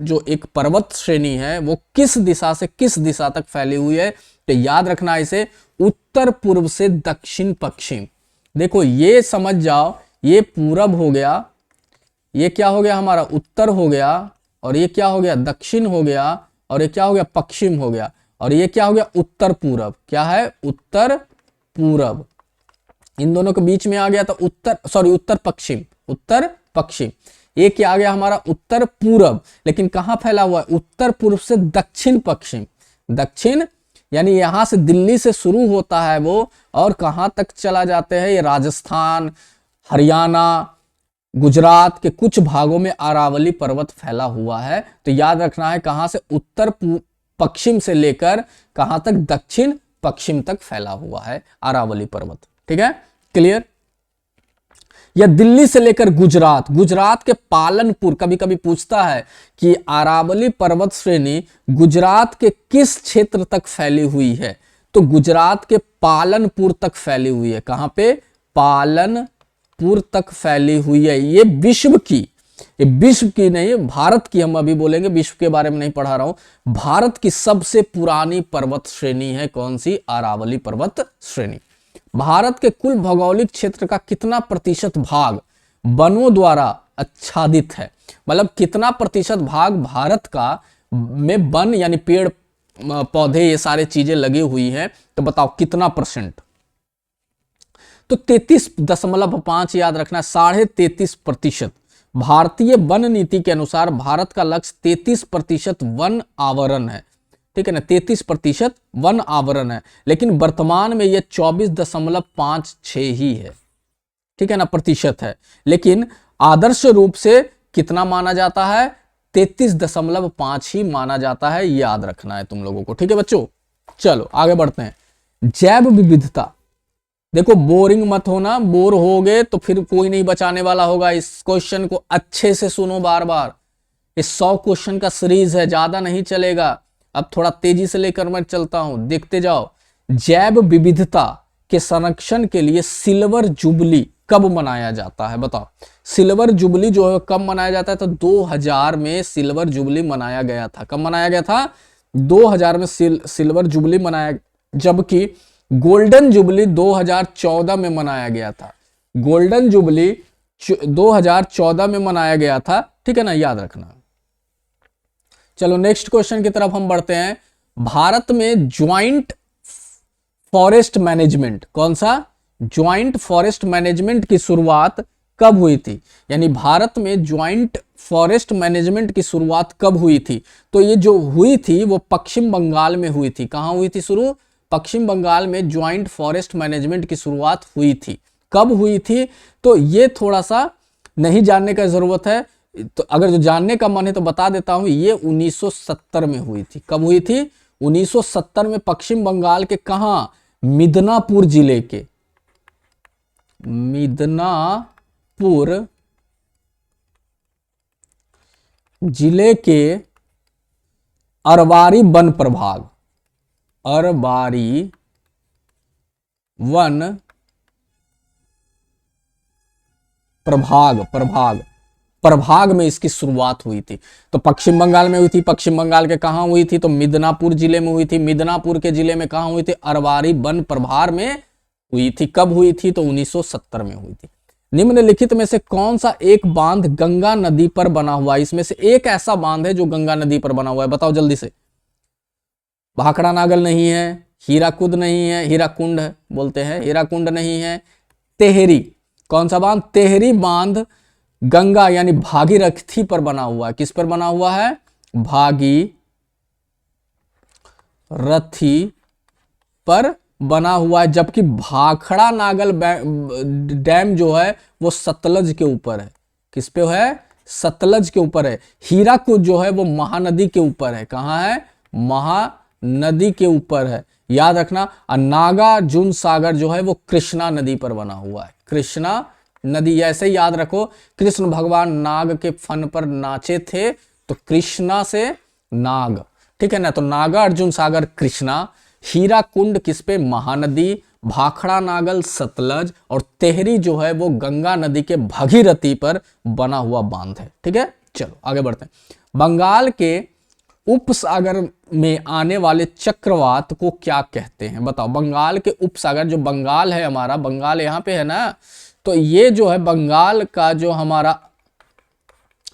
S1: जो एक पर्वत श्रेणी है वो किस दिशा से किस दिशा तक फैली हुई है? तो याद रखना इसे, उत्तर पूर्व से दक्षिण पश्चिम। देखो ये समझ जाओ, ये पूरब हो गया, ये क्या हो गया हमारा? उत्तर हो गया, और ये क्या हो गया? दक्षिण हो गया, और ये क्या हो गया? पश्चिम हो गया, और ये क्या हो गया? उत्तर पूरब। क्या है? उत्तर पूरब। इन दोनों के बीच में आ गया तो उत्तर पश्चिम, उत्तर पश्चिम। ये क्या आ गया हमारा? उत्तर पूरब। लेकिन कहां फैला हुआ है? उत्तर पूर्व से दक्षिण पश्चिम। दक्षिण यानी यहां से दिल्ली से शुरू होता है वो, और कहां तक चला जाते हैं? ये राजस्थान, हरियाणा, गुजरात के कुछ भागों में अरावली पर्वत फैला हुआ है। तो याद रखना है कहां से? उत्तर पश्चिम से लेकर कहां तक? दक्षिण पश्चिम तक फैला हुआ है अरावली पर्वत। ठीक है, क्लियर? या दिल्ली से लेकर गुजरात, गुजरात के पालनपुर, कभी कभी पूछता है कि अरावली पर्वत श्रेणी गुजरात के किस क्षेत्र तक फैली हुई है? तो गुजरात के पालनपुर तक फैली हुई है। कहां पे? पालनपुर तक फैली हुई है। ये विश्व की, ये विश्व की नहीं, भारत की, हम अभी बोलेंगे, विश्व के बारे में नहीं पढ़ा रहा हूं। भारत की सबसे पुरानी पर्वत श्रेणी है कौन सी? अरावली पर्वत श्रेणी। भारत के कुल भौगोलिक क्षेत्र का कितना प्रतिशत भाग वनों द्वारा आच्छादित है? मतलब कितना प्रतिशत भाग भारत का में वन यानी पेड़ पौधे ये सारे चीजें लगी हुई हैं? तो बताओ कितना परसेंट? तो 33.5 याद रखना है, 33.5%। भारतीय वन नीति के अनुसार भारत का लक्ष्य 33% वन आवरण है। ठीक है ना, 33% वन आवरण है, लेकिन वर्तमान में यह 24.56 ही है। ठीक है ना, प्रतिशत है, लेकिन आदर्श रूप से कितना माना जाता है? 33.5 ही माना जाता है। याद रखना है तुम लोगों को। ठीक है बच्चों, चलो आगे बढ़ते हैं। जैव विविधता, देखो बोरिंग मत होना, बोर हो गए तो फिर कोई नहीं बचाने वाला होगा। इस क्वेश्चन को अच्छे से सुनो बार बार। इस 100 क्वेश्चन का सीरीज है, ज्यादा नहीं चलेगा। अब थोड़ा तेजी से लेकर मैं चलता हूं, देखते जाओ। जैव विविधता के संरक्षण के लिए सिल्वर जुबली कब मनाया जाता है? बताओ, सिल्वर जुबली जो है कब मनाया जाता है? तो 2000 में सिल्वर जुबली मनाया गया था। कब मनाया गया था? 2000 में सिल्वर जुबली मनाया, जबकि गोल्डन जुबली 2014 में मनाया गया था। गोल्डन जुबली 2014 में मनाया गया था। ठीक है ना, याद रखना। चलो नेक्स्ट क्वेश्चन की तरफ हम बढ़ते हैं। भारत में ज्वाइंट फॉरेस्ट मैनेजमेंट, कौन सा? ज्वाइंट फॉरेस्ट मैनेजमेंट की शुरुआत कब हुई थी? यानी भारत में ज्वाइंट फॉरेस्ट मैनेजमेंट की शुरुआत कब हुई थी? तो ये जो हुई थी वो पश्चिम बंगाल में हुई थी। कहां हुई थी शुरू? पश्चिम बंगाल में ज्वाइंट फॉरेस्ट मैनेजमेंट की शुरुआत हुई थी। कब हुई थी? तो ये थोड़ा सा नहीं जानने का जरूरत है, तो अगर जो जानने का मन है तो बता देता हूं। ये 1970 में हुई थी। कब हुई थी? 1970 में पश्चिम बंगाल के कहां? मिदनापुर जिले के, मिदनापुर जिले के अरबारी वन प्रभाग, अरबारी वन प्रभाग में इसकी शुरुआत हुई थी। तो पश्चिम बंगाल में हुई थी। पश्चिम बंगाल के कहां हुई थी? तो मिदनापुर जिले में हुई थी। मिदनापुर के जिले में कहां हुई थी? अरबारी वन प्रभाग में हुई थी। कब हुई थी? तो 1970 में हुई थी। निम्नलिखित में से कौन सा एक बांध गंगा नदी पर बना हुआ है? इसमें से एक ऐसा बांध है जो गंगा नदी पर बना हुआ है, बताओ जल्दी से। भाखड़ा नागल नहीं है, हीराकुद नहीं है, हीराकुंड बोलते हैं, हीराकुंड नहीं है, तेहरी। कौन सा बांध? तेहरी बांध गंगा यानी भागीरथी पर बना हुआ है। किस पर बना हुआ है? भागीरथी पर बना हुआ है। जबकि भाखड़ा नागल डैम जो है वो सतलज के ऊपर है। किस पे है? सतलज के ऊपर है। हीराकुद जो है वो महानदी के ऊपर है। कहां है? महानदी के ऊपर है, याद रखना। और नागार्जुन सागर जो है वो कृष्णा नदी पर बना हुआ है। कृष्णा नदी, ऐसे ही याद रखो, कृष्ण भगवान नाग के फन पर नाचे थे, तो कृष्णा से नाग, ठीक है ना। तो नागार्जुन सागर कृष्णा, हीराकुंड किस पे? महानदी, भाखड़ा नागल सतलज, और तेहरी जो है वो गंगा नदी के भागीरथी पर बना हुआ बांध है। ठीक है, चलो आगे बढ़ते हैं। बंगाल के उपसागर में आने वाले चक्रवात को क्या कहते हैं? बताओ। बंगाल के उपसागर, जो बंगाल है हमारा, बंगाल यहां पे है ना, तो ये जो है बंगाल का जो हमारा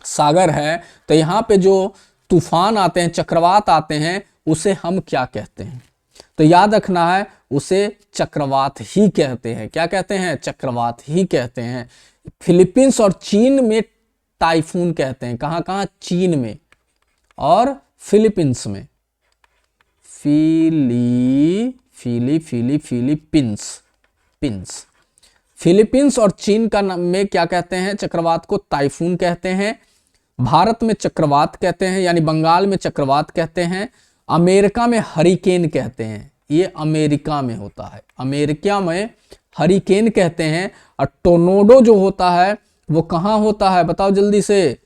S1: सागर है, तो यहां पे जो तूफान आते हैं, चक्रवात आते हैं, उसे हम क्या कहते हैं? तो याद रखना है, उसे चक्रवात ही कहते हैं। क्या कहते हैं? चक्रवात ही कहते हैं। फिलीपींस और चीन में टाइफून कहते हैं। कहां कहां? चीन में और फिलीपींस में। फिलीपींस और चीन का नाम में क्या कहते हैं? चक्रवात को टाइफून कहते हैं। भारत में चक्रवात कहते हैं, यानी बंगाल में चक्रवात कहते हैं। अमेरिका में हरिकेन कहते हैं। ये अमेरिका में होता है, अमेरिका में हरिकेन कहते हैं। और टोर्नेडो जो होता है वो कहां होता है? बताओ जल्दी से।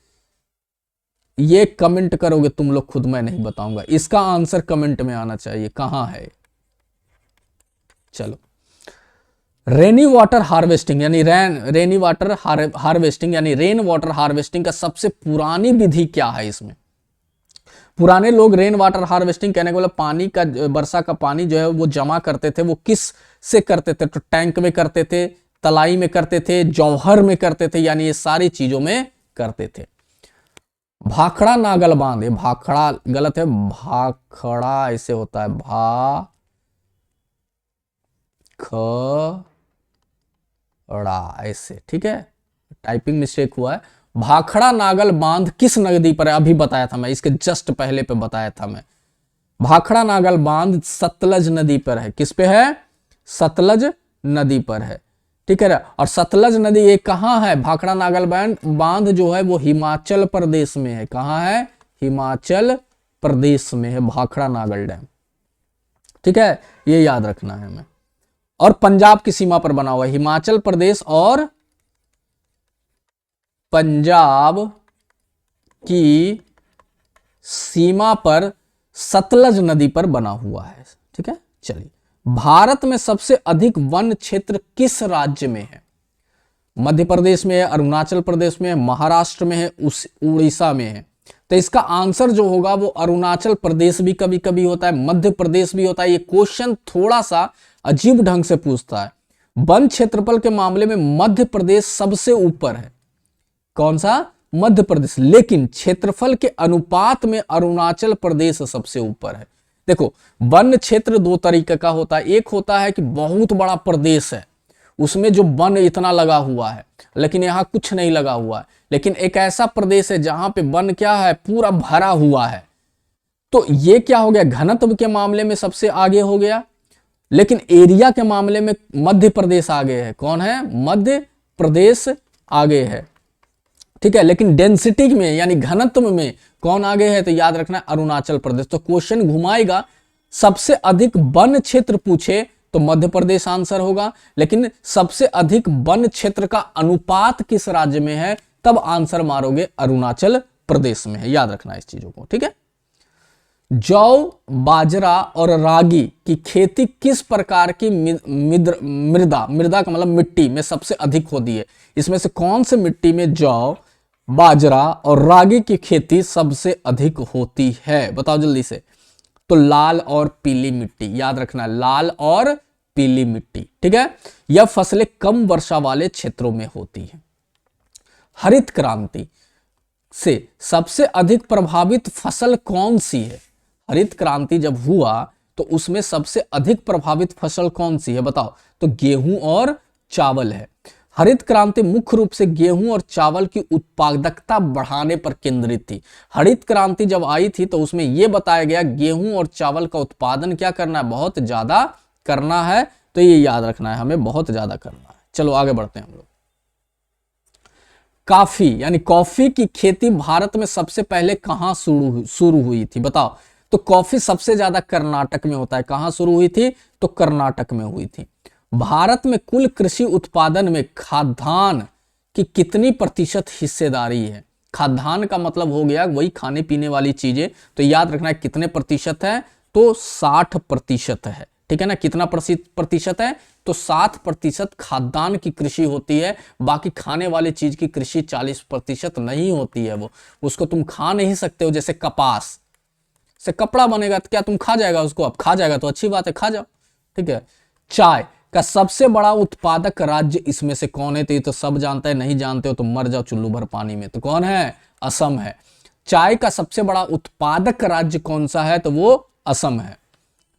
S1: ये कमेंट करोगे तुम लोग खुद, मैं नहीं बताऊंगा। इसका आंसर कमेंट में आना चाहिए, कहां है। चलो, रेनी वाटर हार्वेस्टिंग यानी रेनी वाटर हार्वेस्टिंग यानी रेन वाटर हार्वेस्टिंग का सबसे पुरानी विधि क्या है? इसमें पुराने लोग रेन वाटर हार्वेस्टिंग कहने के मतलब पानी का, वर्षा का पानी जो है वो जमा करते थे। वो किस से करते थे? तो टैंक में करते थे, तलाई में करते थे, जौहर में करते थे, यानी ये सारी चीजों में करते थे। भाखड़ा नागल बांध, भाखड़ा गलत है, भाखड़ा ऐसे होता है, भाखड़ा ऐसे, ठीक है, टाइपिंग मिस्टेक हुआ है। भाखड़ा नागल बांध किस नदी पर है? अभी बताया था मैं, इसके जस्ट पहले पे बताया था मैं। भाखड़ा नागल बांध सतलज नदी पर है। किस पे है? सतलज नदी पर है, ठीक है। और सतलज नदी ये कहां है? भाखड़ा नागल बांध जो है वो हिमाचल प्रदेश में है। कहां है? हिमाचल प्रदेश में है भाखड़ा नागल डैम, ठीक है, ये याद रखना है हमें। और पंजाब की सीमा पर बना हुआ है। हिमाचल प्रदेश और पंजाब की सीमा पर सतलज नदी पर बना हुआ है, ठीक है। चलिए, भारत में सबसे अधिक वन क्षेत्र किस राज्य में है? मध्य प्रदेश में है, अरुणाचल प्रदेश में है, महाराष्ट्र में है, उड़ीसा में है। तो इसका आंसर जो होगा वो अरुणाचल प्रदेश भी कभी कभी होता है, मध्य प्रदेश भी होता है। ये क्वेश्चन थोड़ा सा अजीब ढंग से पूछता है। वन क्षेत्रफल के मामले में मध्य प्रदेश सबसे ऊपर है। कौन सा? मध्य प्रदेश। लेकिन क्षेत्रफल के अनुपात में अरुणाचल प्रदेश सबसे ऊपर है। देखो, वन क्षेत्र दो तरीके का होता है। एक होता है कि बहुत बड़ा प्रदेश है, उसमें जो वन इतना लगा हुआ है, लेकिन यहां कुछ नहीं लगा हुआ है। लेकिन एक ऐसा प्रदेश है जहां पे वन क्या है? पूरा भरा हुआ है। तो ये क्या हो गया? घनत्व के मामले में सबसे आगे हो गया, लेकिन एरिया के मामले में मध्य प्रदेश आगे है। कौन है? मध्य प्रदेश आगे है, ठीक है। लेकिन डेंसिटी में यानी घनत्व में कौन आगे है? तो याद रखना अरुणाचल प्रदेश। तो क्वेश्चन घुमाएगा, सबसे अधिक वन क्षेत्र पूछे तो मध्य प्रदेश आंसर होगा। लेकिन सबसे अधिक वन क्षेत्र का अनुपात किस राज्य में है, तब आंसर मारोगे अरुणाचल प्रदेश में है। याद रखना इस चीजों को, ठीक है। जौ, बाजरा और रागी की खेती किस प्रकार की मृदा का मतलब मिट्टी में सबसे अधिक होती है? इसमें से कौन से मिट्टी में जौ, बाजरा और रागी की खेती सबसे अधिक होती है? बताओ जल्दी से। तो लाल और पीली मिट्टी, याद रखना, लाल और पीली मिट्टी, ठीक है। यह फसलें कम वर्षा वाले क्षेत्रों में होती है। हरित क्रांति से सबसे अधिक प्रभावित फसल कौन सी है? हरित क्रांति जब हुआ तो उसमें सबसे अधिक प्रभावित फसल कौन सी है? बताओ। तो गेहूं और चावल है। हरित क्रांति मुख्य रूप से गेहूं और चावल की उत्पादकता बढ़ाने पर केंद्रित थी। हरित क्रांति जब आई थी तो उसमें यह बताया गया गेहूं और चावल का उत्पादन क्या करना है? बहुत ज्यादा करना है। तो ये याद रखना है हमें, बहुत ज्यादा करना है। चलो आगे बढ़ते हैं हम लोग। काफी यानी कॉफी की खेती भारत में सबसे पहले कहां शुरू हुई थी? बताओ। तो कॉफी सबसे ज्यादा कर्नाटक में होता है। कहां शुरू हुई थी? तो कर्नाटक में हुई थी। भारत में कुल कृषि उत्पादन में खाद्यान्न की कितनी प्रतिशत हिस्सेदारी है? खाद्यान्न का मतलब हो गया वही खाने पीने वाली चीजें। तो याद रखना है कितने प्रतिशत है? तो 60% है, ठीक है ना। कितना प्रतिशत है? तो 60% खाद्यान्न की कृषि होती है। बाकी खाने वाली चीज की कृषि 40% नहीं होती है। वो उसको तुम खा नहीं सकते हो। जैसे कपास से कपड़ा बनेगा तो क्या तुम खा जाएगा उसको? अब खा जाएगा तो अच्छी बात है, खा जाओ, ठीक है। चाय का सबसे बड़ा उत्पादक राज्य इसमें से कौन है? तो ये तो सब जानते हैं, नहीं जानते हो तो मर जाओ चुल्लू भर पानी में। तो कौन है? असम है। चाय का सबसे बड़ा उत्पादक राज्य कौन सा है? तो वो असम है।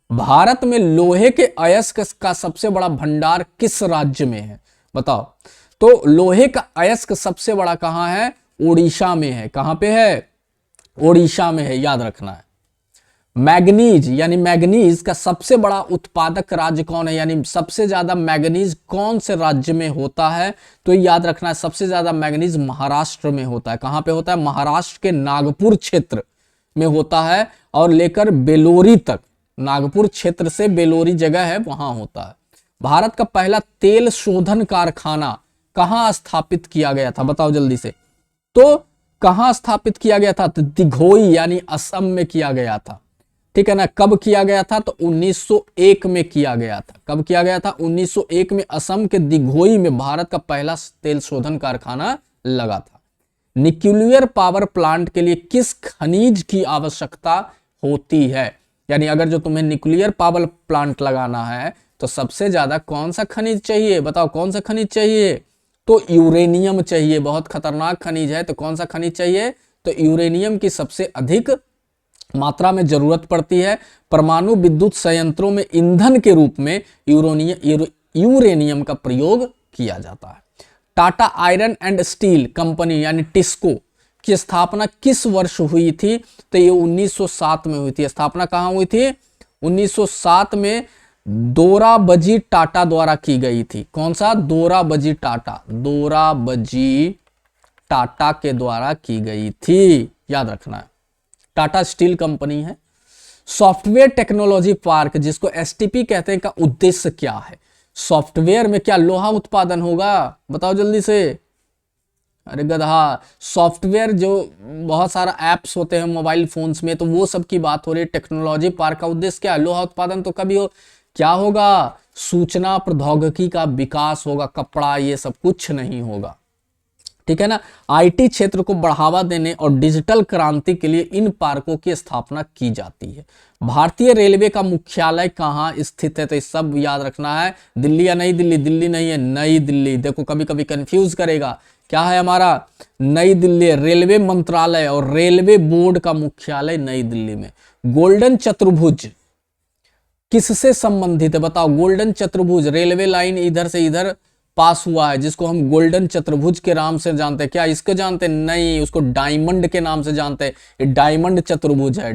S1: भारत में लोहे के अयस्क का सबसे बड़ा भंडार किस राज्य में है? बताओ। तो लोहे का अयस्क सबसे बड़ा कहां है? ओडिशा में है। कहां पे है? ओडिशा में है, याद रखना है। मैग्नीज यानी मैग्नीज का सबसे बड़ा उत्पादक राज्य कौन है? यानी सबसे ज्यादा मैग्नीज कौन से राज्य में होता है? तो याद रखना है सबसे ज्यादा मैग्नीज महाराष्ट्र में होता है। कहां पे होता है? महाराष्ट्र के नागपुर क्षेत्र में होता है और लेकर बेलोरी तक, नागपुर क्षेत्र से बेलोरी जगह है वहां होता है। भारत का पहला तेल शोधन कारखाना कहां स्थापित किया गया था? बताओ जल्दी से। तो कहां स्थापित किया गया था? तो दिघोई यानी असम में किया गया था, ठीक है ना। कब किया गया था? तो 1901 में किया गया था। कब किया गया था? 1901 में असम के दिघोई में भारत का पहला तेल शोधन कारखाना लगा था। न्यूक्लियर पावर प्लांट के लिए किस खनिज की आवश्यकता होती है? यानी अगर जो तुम्हें न्यूक्लियर पावर प्लांट लगाना है तो सबसे ज्यादा कौन सा खनिज चाहिए? बताओ कौन सा खनिज चाहिए? तो यूरेनियम चाहिए। बहुत खतरनाक खनिज है। तो कौन सा खनिज चाहिए? तो यूरेनियम की सबसे अधिक मात्रा में जरूरत पड़ती है। परमाणु विद्युत संयंत्रों में ईंधन के रूप में यूरेनियम का प्रयोग किया जाता है। Tata iron and steel company यानी टिस्को की स्थापना किस वर्ष हुई थी? तो ये 1907 में हुई थी। स्थापना कहां हुई थी? 1907 में दोराबजी टाटा द्वारा की गई थी। कौन सा? दोराबजी टाटा। दोराबजी टाटा के द्वारा की गई थी, याद रखना है। टाटा स्टील कंपनी है। सॉफ्टवेयर टेक्नोलॉजी पार्क जिसको एसटीपी कहते हैं का उद्देश्य क्या है? सॉफ्टवेयर में क्या लोहा उत्पादन होगा? बताओ जल्दी से। अरे गधा, सॉफ्टवेयर जो बहुत सारा एप्स होते हैं मोबाइल फोन्स में, तो वो सब की बात हो रही है। टेक्नोलॉजी पार्क का उद्देश्य क्या है? लोहा उत्पादन तो कभी हो, क्या होगा? सूचना प्रौद्योगिकी का विकास होगा। कपड़ा ये सब कुछ नहीं होगा, ठीक है ना। आईटी क्षेत्र को बढ़ावा देने और डिजिटल क्रांति के लिए इन पार्कों की स्थापना की जाती है। भारतीय रेलवे का मुख्यालय कहाँ स्थित है? तो इस सब याद रखना है। दिल्ली या नई दिल्ली? दिल्ली नहीं है, नई दिल्ली। देखो कभी कभी कंफ्यूज करेगा। क्या है हमारा? नई दिल्ली। रेलवे मंत्रालय और रेलवे बोर्ड का मुख्यालय नई दिल्ली में। गोल्डन चतुर्भुज किससे संबंधित है? बताओ। गोल्डन चतुर्भुज रेलवे लाइन इधर से इधर पास हुआ है, जिसको हम गोल्डन चतुर्भुज के नाम से जानते हैं। क्या इसको जानते हैं? नहीं, उसको डायमंड के नाम से जानते हैं। ये डायमंड चतुर्भुज है।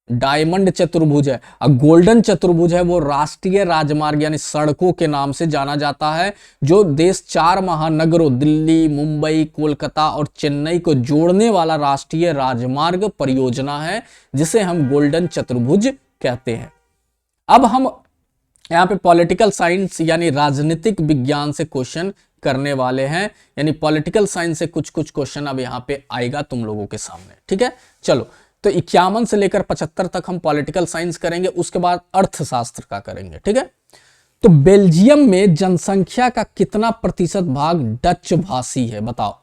S1: डायमंड चतुर्भुज है। और गोल्डन चतुर्भुज है वो राष्ट्रीय राजमार्ग यानी सड़कों के नाम से जाना जाता है, जो देश 4 महानगरों दिल्ली, मुंबई, कोलकाता और चेन्नई को जोड़ने वाला राष्ट्रीय राजमार्ग परियोजना है, जिसे हम गोल्डन चतुर्भुज कहते हैं। अब हम यहाँ पे पॉलिटिकल साइंस यानी राजनीतिक विज्ञान से क्वेश्चन करने वाले हैं, यानी पॉलिटिकल साइंस से कुछ कुछ क्वेश्चन अब यहाँ पे आएगा तुम लोगों के सामने। ठीक है, चलो तो 51 से लेकर 75 तक हम पॉलिटिकल साइंस करेंगे, उसके बाद अर्थशास्त्र का करेंगे। ठीक है, तो बेल्जियम में जनसंख्या का कितना प्रतिशत भाग डच भाषी है? बताओ।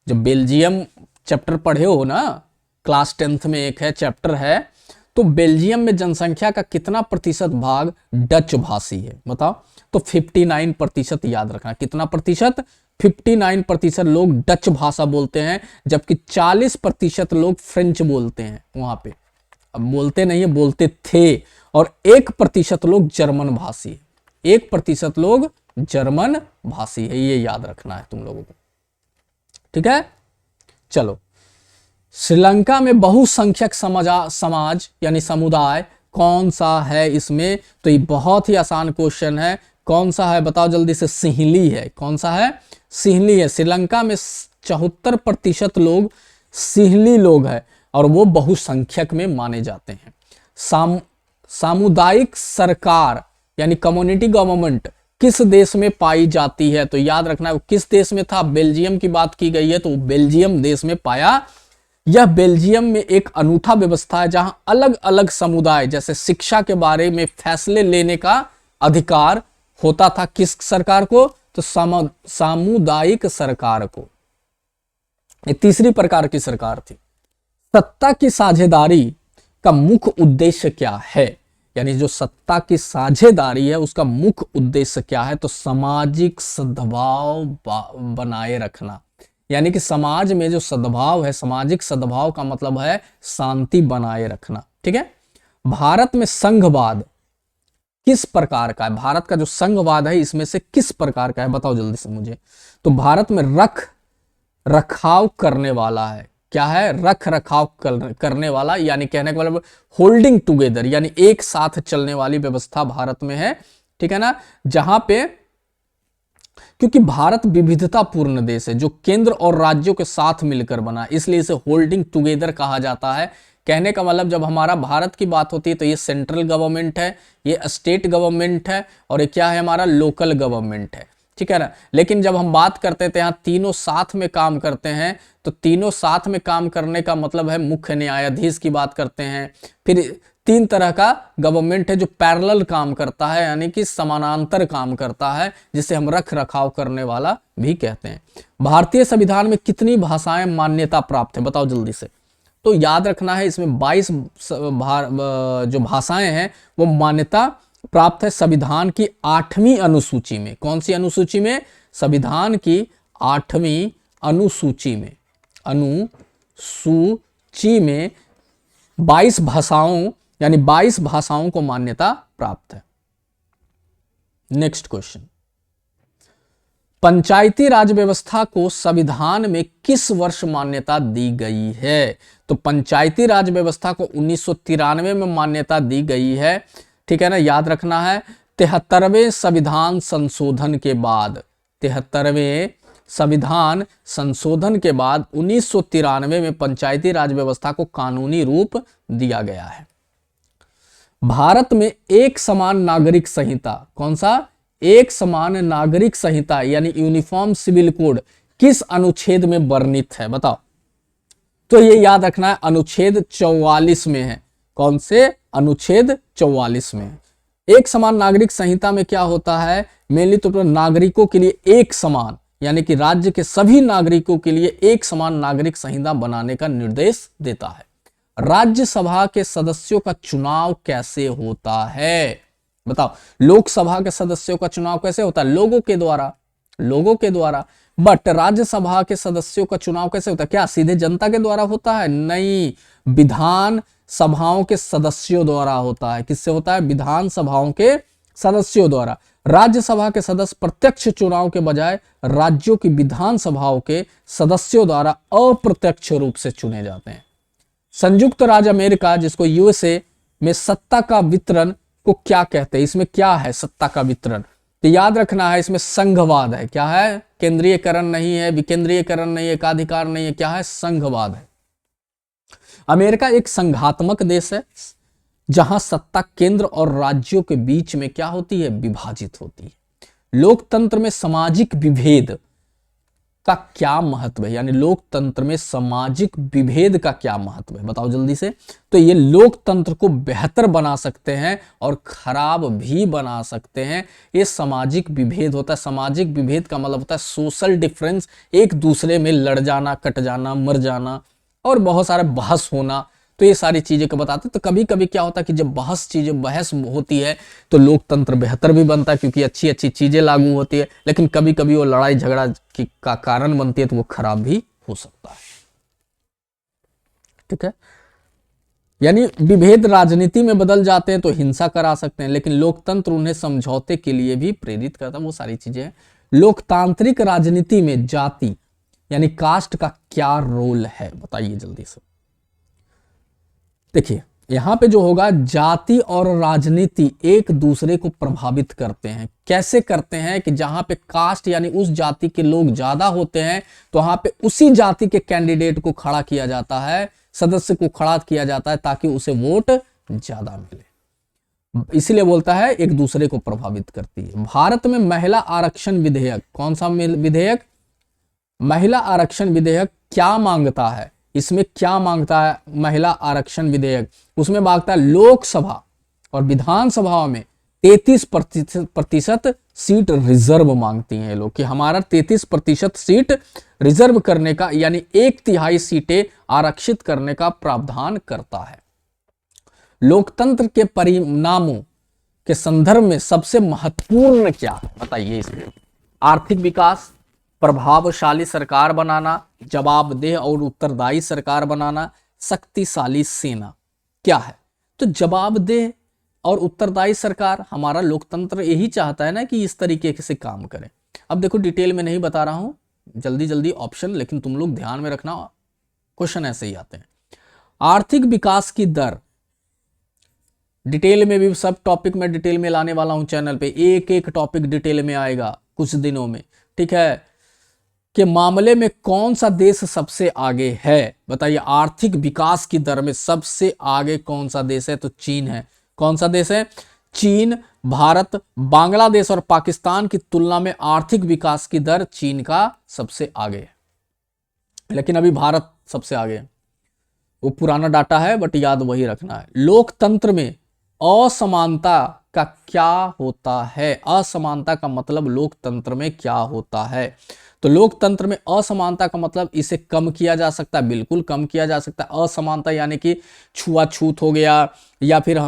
S1: जब बेल्जियम चैप्टर पढ़े हो ना, क्लास 10th में एक है चैप्टर है, तो बेल्जियम में जनसंख्या का कितना प्रतिशत भाग डच भाषी है? बताओ। तो 59% याद रखना। कितना प्रतिशत? 59% लोग डच भाषा बोलते हैं, जबकि 40% लोग फ्रेंच बोलते हैं वहां पे। अब बोलते नहीं है, बोलते थे। और 1% लोग जर्मन भाषी है। 1% लोग जर्मन भाषी है, ये याद रखना है तुम लोगों को। ठीक है, चलो। श्रीलंका में बहुसंख्यक समाज यानी समुदाय कौन सा है इसमें? तो ये बहुत ही आसान क्वेश्चन है। कौन सा है बताओ जल्दी से? सिंहली है। कौन सा है? सिंहली है। श्रीलंका में 74% लोग सिंहली लोग हैं और वो बहुसंख्यक में माने जाते हैं। सामुदायिक सरकार यानी कम्युनिटी गवर्नमेंट किस देश में पाई जाती है? तो याद रखना है किस देश में था। बेल्जियम की बात की गई है तो बेल्जियम देश में पाया। यह बेल्जियम में एक अनूठा व्यवस्था है जहां अलग अलग समुदाय जैसे शिक्षा के बारे में फैसले लेने का अधिकार होता था। किस सरकार को? तो सामुदायिक सरकार को। ये तीसरी प्रकार की सरकार थी। सत्ता की साझेदारी का मुख्य उद्देश्य क्या है? यानी जो सत्ता की साझेदारी है उसका मुख्य उद्देश्य क्या है? तो सामाजिक सद्भाव बनाए रखना। यानी कि समाज में जो सद्भाव है, सामाजिक सद्भाव का मतलब है शांति बनाए रखना। ठीक है, भारत में संघवाद किस प्रकार का है? भारत का जो संघवाद है इसमें से किस प्रकार का है? बताओ जल्दी से मुझे। तो भारत में रख रखाव करने वाला है। क्या है? रख रखाव करने वाला, यानी कहने का मतलब होल्डिंग टुगेदर, यानी एक साथ चलने वाली व्यवस्था भारत में है। ठीक है ना, जहां पे क्योंकि भारत विविधतापूर्ण देश है जो केंद्र और राज्यों के साथ मिलकर बना, इसलिए इसे होल्डिंग टुगेदर कहा जाता है। कहने का मतलब जब हमारा भारत की बात होती है तो ये सेंट्रल गवर्नमेंट है, ये स्टेट गवर्नमेंट है और ये क्या है? हमारा लोकल गवर्नमेंट है। ठीक है ना, लेकिन जब हम बात करते हैं तो यहाँ तीनों साथ में काम करते हैं। तो तीनों साथ में काम करने का मतलब है मुख्य न्यायाधीश की बात करते हैं। फिर 3 तरह का गवर्नमेंट है जो पैरेलल काम करता है, यानी कि समानांतर काम करता है, जिसे हम रख रखाव करने वाला भी कहते हैं। भारतीय संविधान में कितनी भाषाएं मान्यता प्राप्त है? बताओ जल्दी से। तो याद रखना है इसमें 22 जो भाषाएं हैं वो मान्यता प्राप्त है संविधान की 8वीं अनुसूची में। कौन सी अनुसूची में? संविधान की 8वीं अनुसूची में। अनुसूची में 22 भाषाओं यानी 22 भाषाओं को मान्यता प्राप्त है। नेक्स्ट क्वेश्चन, पंचायती राज व्यवस्था को संविधान में किस वर्ष मान्यता दी गई है? तो पंचायती राज व्यवस्था को 1993 में मान्यता दी गई है। ठीक है ना, याद रखना है 73वें संविधान संशोधन के बाद, 73वें संविधान संशोधन के बाद 1993 में पंचायती राज व्यवस्था को कानूनी रूप दिया गया है। भारत में एक समान नागरिक संहिता, कौन सा? एक समान नागरिक संहिता यानी यूनिफॉर्म सिविल कोड किस अनुच्छेद में वर्णित है? बताओ। तो ये याद रखना है अनुच्छेद 44 में है। कौन से? अनुच्छेद 44 में। एक समान नागरिक संहिता में क्या होता है? मेनली तो नागरिकों के लिए एक समान, यानी कि राज्य के सभी नागरिकों के लिए एक समान नागरिक संहिता बनाने का निर्देश देता है। राज्यसभा के सदस्यों का चुनाव कैसे होता है? बताओ। लोकसभा के सदस्यों का चुनाव कैसे होता है? लोगों के द्वारा, लोगों के द्वारा। बट राज्यसभा के सदस्यों का चुनाव कैसे होता है? क्या सीधे जनता के द्वारा होता है? नहीं, विधान सभाओं के सदस्यों द्वारा होता है। किससे होता है? विधान सभाओं के सदस्यों द्वारा। राज्यसभा के सदस्य प्रत्यक्ष चुनाव के बजाय राज्यों की विधान सभाओं के सदस्यों द्वारा अप्रत्यक्ष रूप से चुने जाते हैं। संयुक्त राज्य अमेरिका, जिसको यूएसए में सत्ता का वितरण को क्या कहते हैं? इसमें क्या है सत्ता का वितरण? तो याद रखना है इसमें संघवाद है। क्या है? केंद्रीयकरण नहीं है, विकेंद्रीयकरण नहीं है, एकाधिकार नहीं है। क्या है? संघवाद है। अमेरिका एक संघात्मक देश है। जहां सत्ता केंद्र और राज्यों के बीच में क्या होती है, विभाजित होती है। लोकतंत्र में सामाजिक विभेद का क्या महत्व है, यानी लोकतंत्र में सामाजिक विभेद का क्या महत्व है, बताओ जल्दी से। तो ये लोकतंत्र को बेहतर बना सकते हैं और खराब भी बना सकते हैं। ये सामाजिक विभेद होता है। सामाजिक विभेद का मतलब होता है सोशल डिफरेंस, एक दूसरे में लड़ जाना, कट जाना, मर जाना और बहुत सारा बहस होना। तो ये सारी चीजें को बताते हैं। तो कभी कभी क्या होता है कि जब बहस होती है तो लोकतंत्र बेहतर भी बनता है, क्योंकि अच्छी अच्छी चीजें लागू होती है। लेकिन कभी कभी वो लड़ाई झगड़ा का कारण बनती है तो वो खराब भी हो सकता है। ठीक है, यानी विभेद राजनीति में बदल जाते हैं तो हिंसा करा सकते हैं, लेकिन लोकतंत्र उन्हें समझौते के लिए भी प्रेरित करता है। वो सारी चीजें। लोकतांत्रिक राजनीति में जाति यानी कास्ट का क्या रोल है, बताइए जल्दी से। देखिए यहां पे जो होगा, जाति और राजनीति एक दूसरे को प्रभावित करते हैं। कैसे करते हैं कि जहां पे कास्ट यानी उस जाति के लोग ज्यादा होते हैं तो वहां पे उसी जाति के कैंडिडेट को खड़ा किया जाता है, सदस्य को खड़ा किया जाता है ताकि उसे वोट ज्यादा मिले। इसीलिए बोलता है एक दूसरे को प्रभावित करती है। भारत में महिला आरक्षण विधेयक, कौन सा विधेयक, महिला आरक्षण विधेयक क्या मांगता है, इसमें क्या मांगता है महिला आरक्षण विधेयक, उसमें मांगता है लोकसभा और विधानसभा में 33% सीट रिजर्व मांगती हैं लोग, कि हमारा 33% सीट रिजर्व करने का यानी 1/3 सीटें आरक्षित करने का प्रावधान करता है। लोकतंत्र के परिणामों के संदर्भ में सबसे महत्वपूर्ण क्या है, बताइए इसमें। आर्थिक विकास, प्रभावशाली सरकार बनाना, जवाबदेह और उत्तरदायी सरकार बनाना, शक्तिशाली सेना। क्या है, तो जवाबदेह और उत्तरदायी सरकार। हमारा लोकतंत्र यही चाहता है ना कि इस तरीके से काम करें। अब देखो डिटेल में नहीं बता रहा हूं, जल्दी जल्दी ऑप्शन, लेकिन तुम लोग ध्यान में रखना, क्वेश्चन ऐसे ही आते हैं। आर्थिक विकास की दर, डिटेल में भी सब टॉपिक में डिटेल में लाने वाला हूं चैनल पे, एक एक टॉपिक डिटेल में आएगा कुछ दिनों में। ठीक है, के मामले में कौन सा देश सबसे आगे है, बताइए। आर्थिक विकास की दर में सबसे आगे कौन सा देश है, तो चीन है। कौन सा देश है, चीन। भारत, बांग्लादेश और पाकिस्तान की तुलना में आर्थिक विकास की दर चीन का सबसे आगे है, लेकिन अभी भारत सबसे आगे है। वो पुराना डाटा है बट याद वही रखना है। लोकतंत्र में असमानता का क्या होता है, असमानता का मतलब लोकतंत्र में क्या होता है, तो लोकतंत्र में असमानता का मतलब इसे कम किया जा सकता है, बिल्कुल कम किया जा सकता है। असमानता यानी कि छुआछूत हो गया, या फिर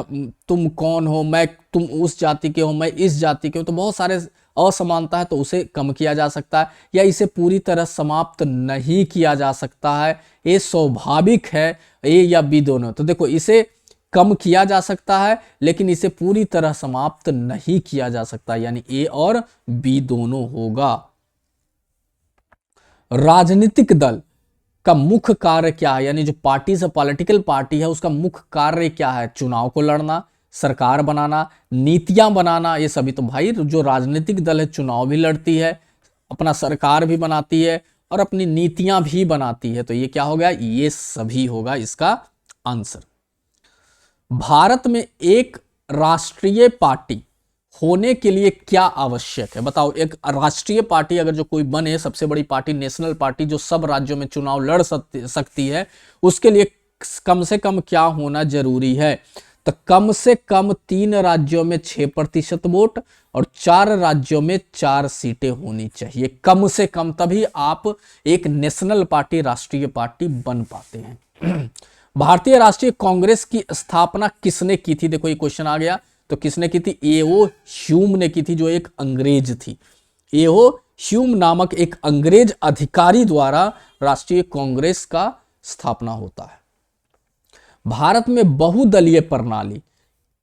S1: तुम कौन हो, मैं, तुम उस जाति के हो, मैं इस जाति के हो, तो बहुत सारे असमानता है, तो उसे कम किया जा सकता है, या इसे पूरी तरह समाप्त नहीं किया जा सकता है। ये स्वाभाविक है, ए या बी दोनों। तो देखो इसे कम किया जा सकता है लेकिन इसे पूरी तरह समाप्त नहीं किया जा सकता, यानी ए और बी दोनों होगा। राजनीतिक दल का मुख्य कार्य क्या है, यानी जो पार्टी से पॉलिटिकल पार्टी है उसका मुख्य कार्य क्या है, चुनाव को लड़ना, सरकार बनाना, नीतियां बनाना। ये सभी तो भाई जो राजनीतिक दल है चुनाव भी लड़ती है, अपना सरकार भी बनाती है और अपनी नीतियां भी बनाती है। तो ये क्या होगा, ये सभी होगा इसका आंसर। भारत में एक राष्ट्रीय पार्टी होने के लिए क्या आवश्यक है, बताओ। एक राष्ट्रीय पार्टी अगर जो कोई बने, सबसे बड़ी पार्टी नेशनल पार्टी जो सब राज्यों में चुनाव लड़ सकती है, उसके लिए कम से कम क्या होना जरूरी है, तो कम से कम 3 राज्यों में 6% वोट और 4 राज्यों में 4 सीटें होनी चाहिए, कम से कम। तभी आप एक नेशनल पार्टी, राष्ट्रीय पार्टी बन पाते हैं। भारतीय राष्ट्रीय कांग्रेस की स्थापना किसने की थी, देखो ये क्वेश्चन आ गया, तो किसने की थी, ए.ओ. ह्यूम ने की थी, जो एक अंग्रेज थी। ए.ओ. ह्यूम नामक एक अंग्रेज अधिकारी द्वारा राष्ट्रीय कांग्रेस का स्थापना होता है। भारत में बहुदलीय प्रणाली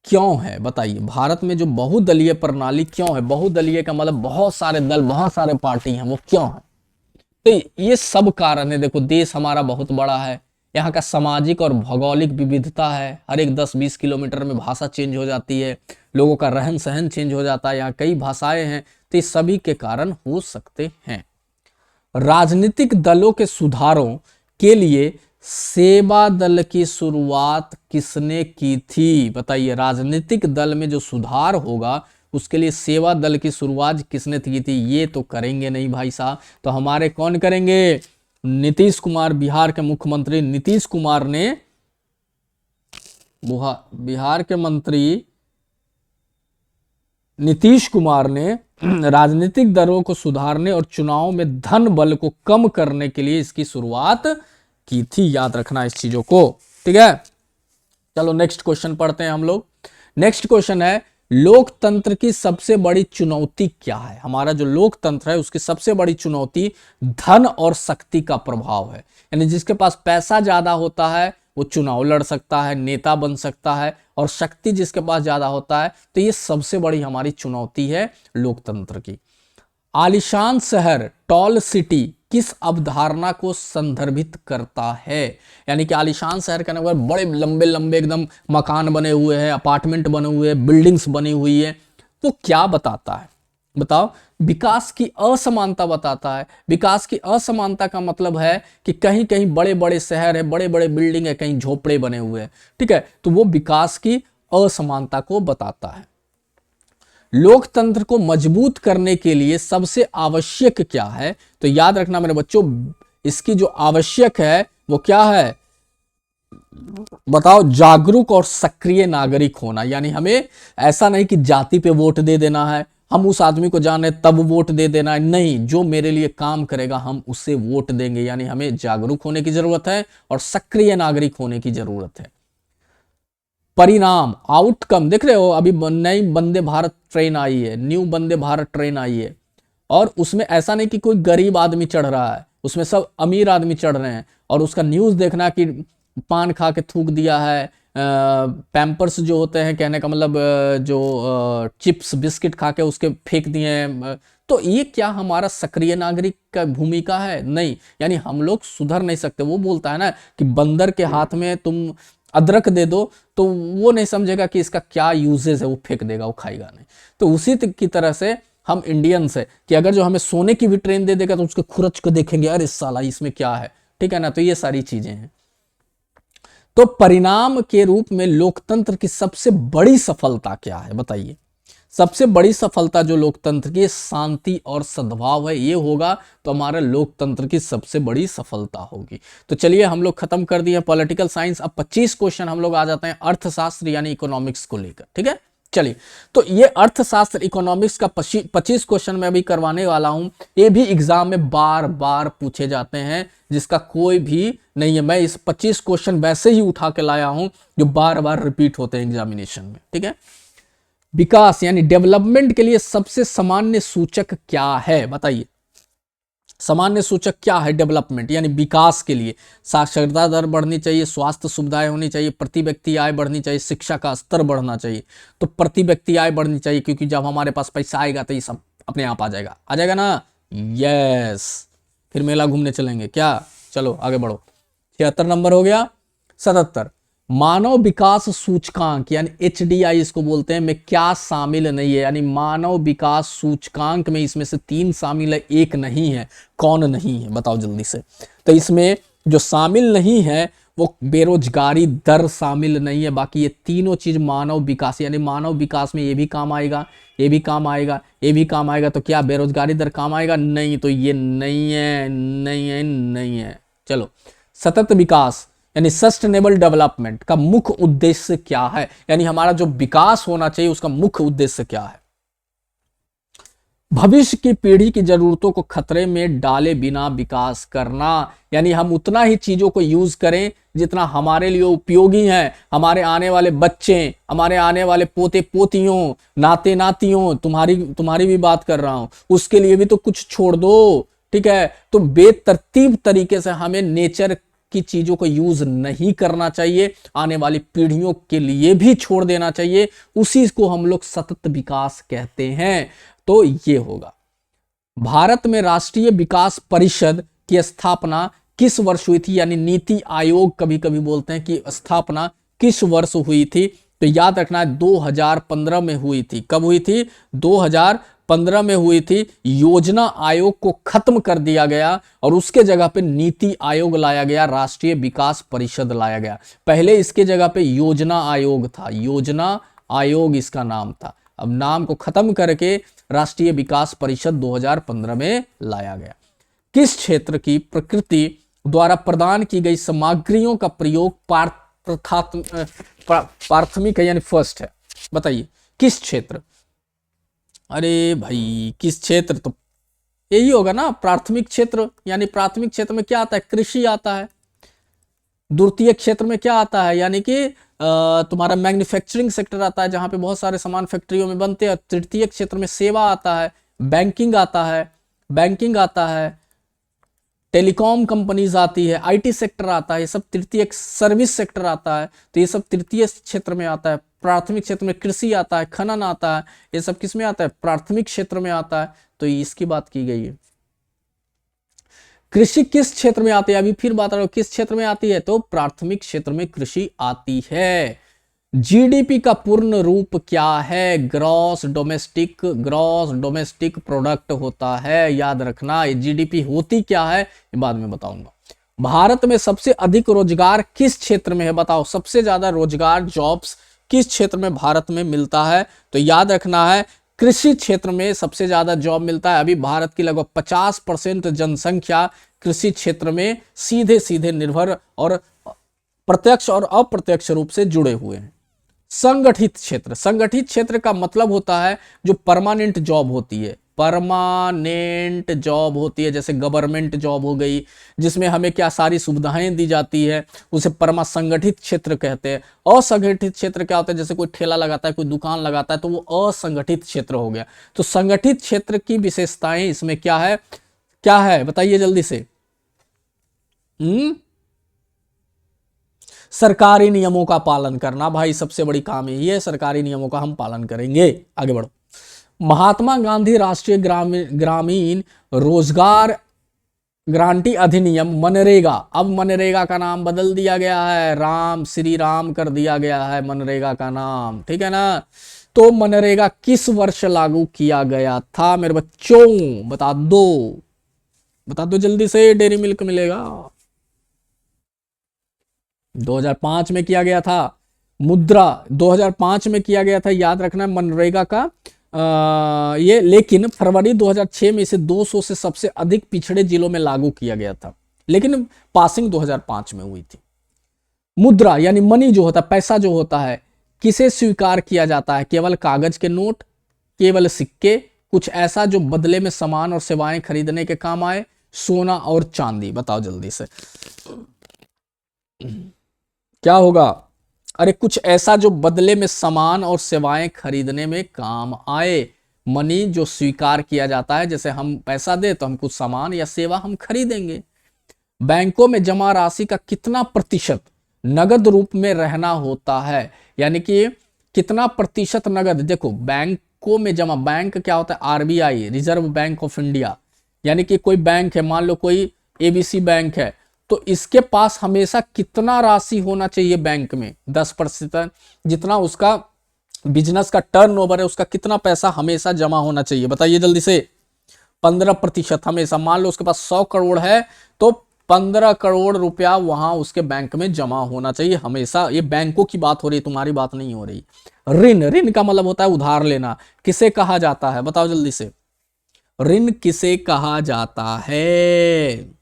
S1: क्यों है, बताइए। भारत में जो बहुदलीय प्रणाली क्यों है, बहुदलीय का मतलब बहुत सारे दल, बहुत सारे पार्टी हैं, वो क्यों है, तो ये सब कारण है। देखो देश हमारा बहुत बड़ा है, यहाँ का सामाजिक और भौगोलिक विविधता है, हर एक 10-20 किलोमीटर में भाषा चेंज हो जाती है, लोगों का रहन सहन चेंज हो जाता है, यहाँ कई भाषाएं हैं, तो ये सभी के कारण हो सकते हैं। राजनीतिक दलों के सुधारों के लिए सेवा दल की शुरुआत किसने की थी? बताइए, राजनीतिक दल में जो सुधार होगा उसके लिए सेवा दल की शुरुआत किसने की थी? ये तो करेंगे नहीं भाई साहब, तो हमारे कौन करेंगे? नीतीश कुमार, बिहार के मुख्यमंत्री नीतीश कुमार ने, बिहार के मंत्री नीतीश कुमार ने राजनीतिक दलों को सुधारने और चुनाव में धन बल को कम करने के लिए इसकी शुरुआत की थी। याद रखना इस चीजों को, ठीक है। चलो नेक्स्ट क्वेश्चन पढ़ते हैं हम लोग। नेक्स्ट क्वेश्चन है, लोकतंत्र की सबसे बड़ी चुनौती क्या है? हमारा जो लोकतंत्र है उसकी सबसे बड़ी चुनौती धन और शक्ति का प्रभाव है। यानी जिसके पास पैसा ज्यादा होता है वो चुनाव लड़ सकता है, नेता बन सकता है, और शक्ति जिसके पास ज्यादा होता है, तो ये सबसे बड़ी हमारी चुनौती है लोकतंत्र की। आलीशान शहर, टॉल सिटी, किस अवधारणा को संदर्भित करता है? यानी कि आलीशान शहर का मतलब बड़े लंबे लंबे एकदम मकान बने हुए हैं, अपार्टमेंट बने हुए हैं, बिल्डिंग्स बनी हुई है, तो क्या बताता है? बताओ। विकास की असमानता बताता है। विकास की असमानता का मतलब है कि कहीं कहीं बड़े बड़े शहर है, बड़े बड़े बिल्डिंग है, कहीं झोपड़े बने हुए हैं, ठीक है, तो वो विकास की असमानता को बताता है। लोकतंत्र को मजबूत करने के लिए सबसे आवश्यक क्या है? तो याद रखना मेरे बच्चों, इसकी जो आवश्यक है वो क्या है? बताओ। जागरूक और सक्रिय नागरिक होना। यानी हमें ऐसा नहीं कि जाति पे वोट दे देना है, हम उस आदमी को जाने तब वोट दे देना है, नहीं, जो मेरे लिए काम करेगा हम उससे वोट देंगे। यानी हमें जागरूक होने की जरूरत है और सक्रिय नागरिक होने की जरूरत है। परिणाम, आउटकम, देख रहे हो अभी नई वंदे भारत ट्रेन आई है, न्यू वंदे भारत ट्रेन आई है, और उसमें ऐसा नहीं कि कोई गरीब आदमी चढ़ रहा है, उसमें सब अमीर आदमी चढ़ रहे हैं, और उसका न्यूज़ देखना कि पान खा के थूक दिया है, पैम्पर्स जो होते हैं, कहने का मतलब जो चिप्स बिस्किट खा के उसके फेंक दिए हैं, तो ये क्या हमारा सक्रिय नागरिक का भूमिका है? नहीं। यानी हम लोग सुधर नहीं सकते। वो बोलता है ना कि बंदर के हाथ में तुम अदरक दे दो तो वो नहीं समझेगा कि इसका क्या यूजेस है, वो फेंक देगा, वो खाएगा नहीं। तो उसी की तरह से हम इंडियंस है कि अगर जो हमें सोने की भी ट्रेन दे देगा तो उसके खुरच को देखेंगे, अरे साला इसमें क्या है, ठीक है ना। तो ये सारी चीजें हैं। तो परिणाम के रूप में लोकतंत्र की सबसे बड़ी सफलता क्या है? बताइए। सबसे बड़ी सफलता जो लोकतंत्र की शांति और सद्भाव है, ये होगा तो हमारा लोकतंत्र की सबसे बड़ी सफलता होगी। तो चलिए हम लोग खत्म कर दिए पॉलिटिकल साइंस। अब 25 क्वेश्चन हम लोग आ जाते हैं अर्थशास्त्र यानी इकोनॉमिक्स को लेकर, ठीक है। चलिए, तो ये अर्थशास्त्र इकोनॉमिक्स का 25 क्वेश्चन मैं अभी करवाने वाला हूं। ये भी एग्जाम में बार बार पूछे जाते हैं, जिसका कोई भी नहीं है। मैं इस 25 क्वेश्चन वैसे ही उठा के लाया हूं जो बार बार रिपीट होते हैं एग्जामिनेशन में, ठीक है। विकास यानी डेवलपमेंट के लिए सबसे सामान्य सूचक क्या है? बताइए। सामान्य सूचक क्या है डेवलपमेंट यानी विकास के लिए? साक्षरता दर बढ़नी चाहिए, स्वास्थ्य सुविधाएं होनी चाहिए, प्रति व्यक्ति आय बढ़नी चाहिए, शिक्षा का स्तर बढ़ना चाहिए। तो प्रति व्यक्ति आय बढ़नी चाहिए, क्योंकि जब हमारे पास पैसा आएगा तो ये सब अपने आप आ जाएगा ना। यस, फिर मेला घूमने चलेंगे क्या? चलो आगे बढ़ो। 76 नंबर हो गया। 77, मानव विकास सूचकांक यानी HDI इसको बोलते हैं, में क्या शामिल नहीं है? यानी मानव विकास सूचकांक में इसमें से 3 शामिल है, एक नहीं है। कौन नहीं है बताओ जल्दी से। तो इसमें जो शामिल नहीं है वो बेरोजगारी दर शामिल नहीं है। बाकी ये तीनों चीज मानव विकास, यानी मानव विकास में ये भी काम आएगा, ये भी काम आएगा, ये भी काम आएगा। तो क्या बेरोजगारी दर काम आएगा? नहीं। तो ये नहीं है, नहीं है, नहीं है। चलो, सतत विकास यानी सस्टेनेबल डेवलपमेंट का मुख्य उद्देश्य क्या है? यानी हमारा जो विकास होना चाहिए उसका मुख्य उद्देश्य क्या है? भविष्य की पीढ़ी की जरूरतों को खतरे में डाले बिना विकास करना, यानी हम उतना ही चीजों को यूज करें जितना हमारे लिए उपयोगी है। हमारे आने वाले बच्चे, हमारे आने वाले पोते पोतियों, नाते नातियों, तुम्हारी भी बात कर रहा हूं, उसके लिए भी तो कुछ छोड़ दो, ठीक है। तो बेतरतीब तरीके से हमें नेचर की चीजों को यूज नहीं करना चाहिए, आने वाली पीढ़ियों के लिए भी छोड़ देना चाहिए। उसी को हम लोग सतत विकास कहते हैं। तो ये होगा। भारत में राष्ट्रीय विकास परिषद की स्थापना किस वर्ष हुई थी? यानी नीति आयोग कभी कभी बोलते हैं कि स्थापना किस वर्ष हुई थी? तो याद रखना है 2015 में हुई थी। कब हुई थी? 2015 2015 में हुई थी। योजना आयोग को खत्म कर दिया गया और उसके जगह पे नीति आयोग लाया गया, राष्ट्रीय विकास परिषद लाया गया। पहले इसके जगह पे योजना आयोग था, योजना आयोग इसका नाम था। अब नाम को खत्म करके राष्ट्रीय विकास परिषद 2015 में लाया गया। किस क्षेत्र की प्रकृति द्वारा प्रदान की गई सामग्रियों का प्रयोग प्राथमिक है यानी फर्स्ट है? बताइए किस क्षेत्र? अरे भाई किस क्षेत्र, तो यही होगा ना प्राथमिक क्षेत्र। यानी प्राथमिक क्षेत्र में क्या आता है? कृषि आता है। द्वितीय क्षेत्र में क्या आता है? यानी कि तुम्हारा मैन्युफैक्चरिंग सेक्टर आता है, जहां पे बहुत सारे सामान फैक्ट्रियों में बनते हैं। तृतीय क्षेत्र में सेवा आता है, बैंकिंग आता है, टेलीकॉम कंपनीज आती है, आईटी सेक्टर आता है, ये सब तृतीय। सर्विस सेक्टर आता है, तो ये सब तृतीय क्षेत्र में आता है। प्राथमिक क्षेत्र में कृषि आता है, खनन आता है, ये सब किस में आता है? प्राथमिक क्षेत्र में आता है। तो इसकी बात की गई है। कृषि किस क्षेत्र में आती है? अभी फिर बात रहा हूं किस क्षेत्र में आती है, तो प्राथमिक क्षेत्र में कृषि आती है। जीडीपी का पूर्ण रूप क्या है? ग्रॉस डोमेस्टिक प्रोडक्ट होता है, याद रखना। ये जीडीपी होती क्या है ये बाद में बताऊंगा। भारत में सबसे अधिक रोजगार किस क्षेत्र में है? बताओ सबसे ज्यादा रोजगार, जॉब्स किस क्षेत्र में भारत में मिलता है? तो याद रखना है कृषि क्षेत्र में सबसे ज्यादा जॉब मिलता है। अभी भारत की लगभग 50% जनसंख्या कृषि क्षेत्र में सीधे सीधे निर्भर और प्रत्यक्ष और अप्रत्यक्ष रूप से जुड़े हुए हैं। संगठित क्षेत्र का मतलब होता है जो परमानेंट जॉब होती है, जैसे गवर्नमेंट जॉब हो गई, जिसमें हमें क्या सारी सुविधाएं दी जाती है, उसे संगठित क्षेत्र कहते हैं। असंगठित क्षेत्र क्या होता है? जैसे कोई ठेला लगाता है, कोई दुकान लगाता है, तो वो असंगठित क्षेत्र हो गया। तो संगठित क्षेत्र की विशेषताएं इसमें क्या है बताइए जल्दी से। सरकारी नियमों का पालन करना, भाई सबसे बड़ी काम है ये, सरकारी नियमों का हम पालन करेंगे। आगे बढ़ो। महात्मा गांधी राष्ट्रीय ग्रामीण रोजगार गारंटी अधिनियम मनरेगा, अब मनरेगा का नाम बदल दिया गया है, राम श्री राम कर दिया गया है मनरेगा का नाम, ठीक है ना। तो मनरेगा किस वर्ष लागू किया गया था मेरे बच्चों? बता दो जल्दी से, डेयरी मिल्क मिलेगा। 2005 में किया गया था। मुद्रा 2005 में किया गया था, याद रखना मनरेगा का ये। लेकिन फरवरी 2006 में इसे 200 से सबसे अधिक पिछड़े जिलों में लागू किया गया था, लेकिन पासिंग 2005 में हुई थी। मुद्रा यानी मनी जो होता है, पैसा जो होता है, किसे स्वीकार किया जाता है? केवल कागज के नोट, केवल सिक्के, कुछ ऐसा जो बदले में सामान और सेवाएं खरीदने के काम आए, सोना और चांदी? बताओ जल्दी से क्या होगा? अरे कुछ ऐसा जो बदले में सामान और सेवाएं खरीदने में काम आए। मनी जो स्वीकार किया जाता है, जैसे हम पैसा दे तो हम कुछ सामान या सेवा हम खरीदेंगे। बैंकों में जमा राशि का कितना प्रतिशत नगद रूप में रहना होता है? यानी कि कितना प्रतिशत नगद? देखो बैंकों में जमा, बैंक क्या होता है? RBI, reserve bank of India. यानी कि कोई बैंक है, मान लो कोई एबीसी बैंक है, तो इसके पास हमेशा कितना राशि होना चाहिए बैंक में? 10%। जितना उसका बिजनेस का टर्नओवर है, उसका कितना पैसा हमेशा जमा होना चाहिए? बताइए जल्दी से। 15% हमेशा। मान लो उसके पास 100 करोड़ है, तो 15 करोड़ रुपया वहां उसके बैंक में जमा होना चाहिए हमेशा। ये बैंकों की बात हो रही है, तुम्हारी बात नहीं हो रही। ऋण का मतलब होता है उधार लेना। किसे कहा जाता है? बताओ जल्दी से। ऋण किसे कहा जाता है?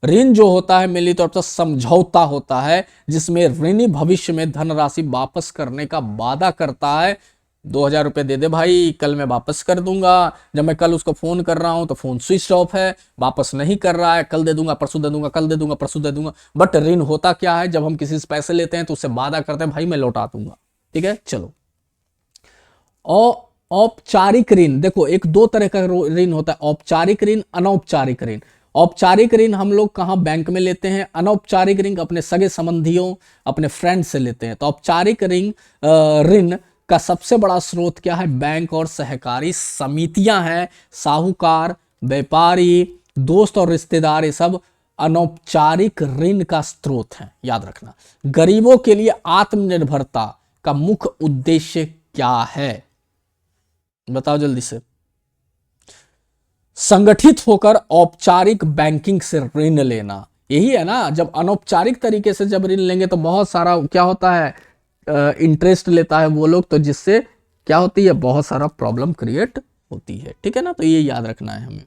S1: ऋण जो होता है मिली तौर पर समझौता होता है, जिसमें ऋणी भविष्य में धनराशि वापस करने का वादा करता है। 2000 रुपए दे दे भाई, कल मैं वापस कर दूंगा। जब मैं कल उसको फोन कर रहा हूं तो फोन स्विच ऑफ है, वापस नहीं कर रहा है। कल दे दूंगा, परसों दे दूंगा, कल दे दूंगा, परसों दे दूंगा। बट ऋण होता क्या है? जब हम किसी से पैसे लेते हैं तो उससे वादा करते हैं भाई मैं लौटा दूंगा, ठीक है। चलो, औपचारिक ऋण, देखो एक दो तरह का ऋण होता है, औपचारिक ऋण, अनौपचारिक ऋण। औपचारिक ऋण हम लोग कहां? बैंक में लेते हैं। अनौपचारिक ऋण अपने सगे संबंधियों, अपने फ्रेंड से लेते हैं। तो औपचारिक ऋण का सबसे बड़ा स्रोत क्या है? बैंक और सहकारी समितियां हैं। साहूकार, व्यापारी, दोस्त और रिश्तेदार, ये सब अनौपचारिक ऋण का स्रोत है, याद रखना। गरीबों के लिए आत्मनिर्भरता का मुख्य उद्देश्य क्या है? बताओ जल्दी से। संगठित होकर औपचारिक बैंकिंग से ऋण लेना, यही है ना। जब अनौपचारिक तरीके से जब ऋण लेंगे तो बहुत सारा क्या होता है, इंटरेस्ट लेता है वो लोग, तो जिससे क्या होती है, बहुत सारा प्रॉब्लम क्रिएट होती है, ठीक है ना। तो ये याद रखना है हमें।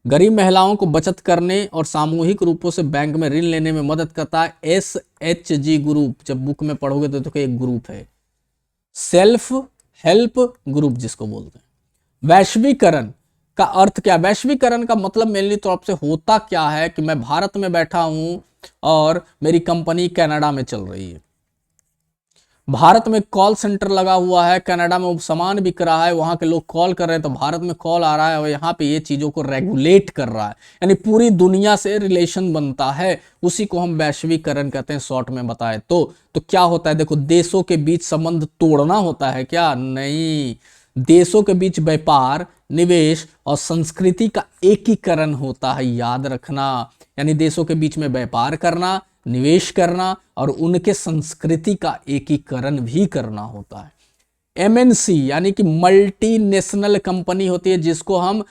S1: गरीब महिलाओं को बचत करने और सामूहिक रूपों से बैंक में ऋण लेने में मदद करता है SHG ग्रुप। जब बुक में पढ़ोगे तो एक ग्रुप है, सेल्फ हेल्प ग्रुप जिसको बोलते हैं। वैश्वीकरण का अर्थ क्या? वैश्वीकरण का मतलब मेनली तौर से होता क्या है कि मैं भारत में बैठा हूं और मेरी कंपनी कनाडा में चल रही है, भारत में कॉल सेंटर लगा हुआ है, कनाडा में वो सामान बिक रहा है, वहां के लोग कॉल कर रहे हैं, तो भारत में कॉल आ रहा है और यहाँ पे ये चीजों को रेगुलेट कर रहा है, यानी पूरी दुनिया से रिलेशन बनता है, उसी को हम वैश्वीकरण कहते हैं शॉर्ट में बताए तो क्या होता है, देखो देशों के बीच संबंध तोड़ना होता है क्या? नहीं, देशों के बीच व्यापार, निवेश और संस्कृति का एकीकरण होता है, याद रखना। यानी देशों के बीच में व्यापार करना, निवेश करना और उनके संस्कृति का एकीकरण भी करना होता है। MNC यानी कि मल्टीनेशनल कंपनी होती है, जिसको हम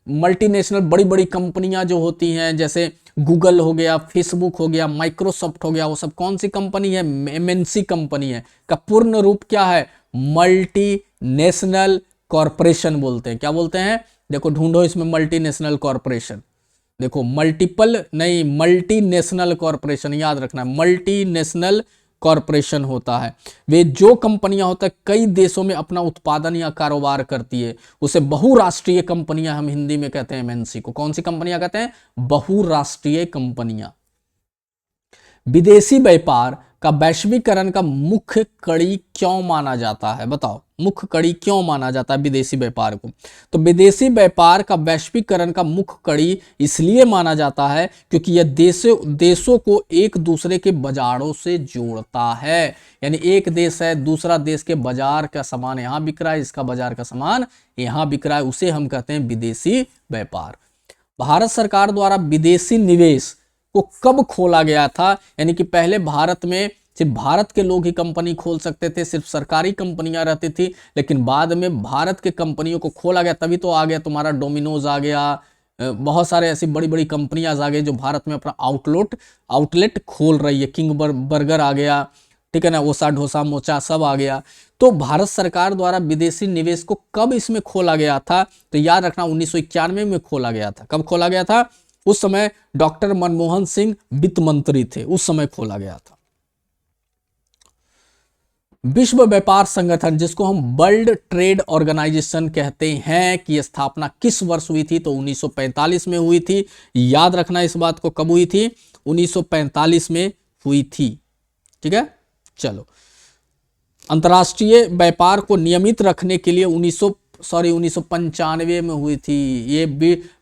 S1: मल्टीनेशनल बड़ी बड़ी कंपनियां जो होती हैं, जैसे गूगल हो गया, फेसबुक हो गया, माइक्रोसॉफ्ट हो गया, वो सब कौन सी कंपनी है? MNC कंपनी है। का पूर्ण रूप क्या है? मल्टीनेशनल कॉरपोरेशन बोलते हैं। क्या बोलते हैं? देखो ढूंढो इसमें मल्टीनेशनल कॉरपोरेशन, देखो मल्टीपल नहीं, मल्टीनेशनल कॉरपोरेशन, याद रखना है, मल्टीनेशनल कॉरपोरेशन होता है वे जो कंपनियां होता है कई देशों में अपना उत्पादन या कारोबार करती है, उसे बहुराष्ट्रीय कंपनियां हम हिंदी में कहते हैं। MNC को कौन सी कंपनियां कहते हैं? बहुराष्ट्रीय कंपनियां। विदेशी व्यापार का वैश्वीकरण का मुख्य कड़ी क्यों माना जाता है? बताओ, मुख्य कड़ी क्यों माना जाता है विदेशी व्यापार को? तो विदेशी व्यापार का वैश्वीकरण का मुख्य कड़ी इसलिए माना जाता है क्योंकि यह देशों को एक दूसरे के बाजारों से जोड़ता है। यानी एक देश है, दूसरा देश के बाजार का सामान यहां बिक रहा है, इसका बाजार का सामान यहां बिक रहा है, उसे हम कहते हैं विदेशी व्यापार। भारत सरकार द्वारा विदेशी निवेश को कब खोला गया था? यानी कि पहले भारत में सिर्फ भारत के लोग ही कंपनी खोल सकते थे, सिर्फ सरकारी कंपनियां रहती थी, लेकिन बाद में भारत के कंपनियों को खोला गया, तभी तो आ गया तुम्हारा डोमिनोज आ गया, बहुत सारे ऐसी बड़ी बड़ी कंपनियां आ गई जो भारत में अपना आउटलेट खोल रही है। किंग बर्गर आ गया, ठीक है ना, ओसा डोसा मोचा सब आ गया। तो भारत सरकार द्वारा विदेशी निवेश को कब इसमें खोला गया था? तो याद रखना 1991 में खोला गया था। कब खोला गया था? उस समय डॉक्टर मनमोहन सिंह वित्त मंत्री थे, उस समय खोला गया था। विश्व व्यापार संगठन जिसको हम वर्ल्ड ट्रेड ऑर्गेनाइजेशन कहते हैं की स्थापना किस वर्ष हुई थी? तो 1945 में हुई थी। याद रखना इस बात को, कब हुई थी? 1945 में हुई थी, ठीक है। चलो, अंतर्राष्ट्रीय व्यापार को नियमित रखने के लिए 1995 में हुई थी। ये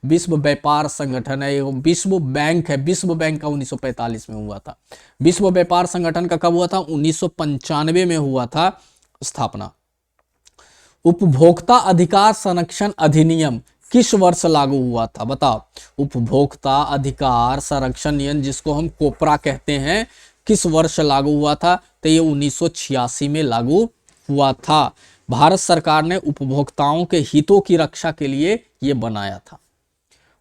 S1: विश्व व्यापार संगठन है, विश्व बैंक है, विश्व बैंक का 1945 में हुआ था। विश्व व्यापार संगठन का कब हुआ था? 1995 में हुआ था स्थापना। उपभोक्ता अधिकार संरक्षण अधिनियम किस वर्ष लागू हुआ था? बताओ, उपभोक्ता अधिकार संरक्षण नियम जिसको हम कोपरा कहते हैं, किस वर्ष लागू हुआ था? तो ये 1986 में लागू हुआ था। भारत सरकार ने उपभोक्ताओं के हितों की रक्षा के लिए यह बनाया था।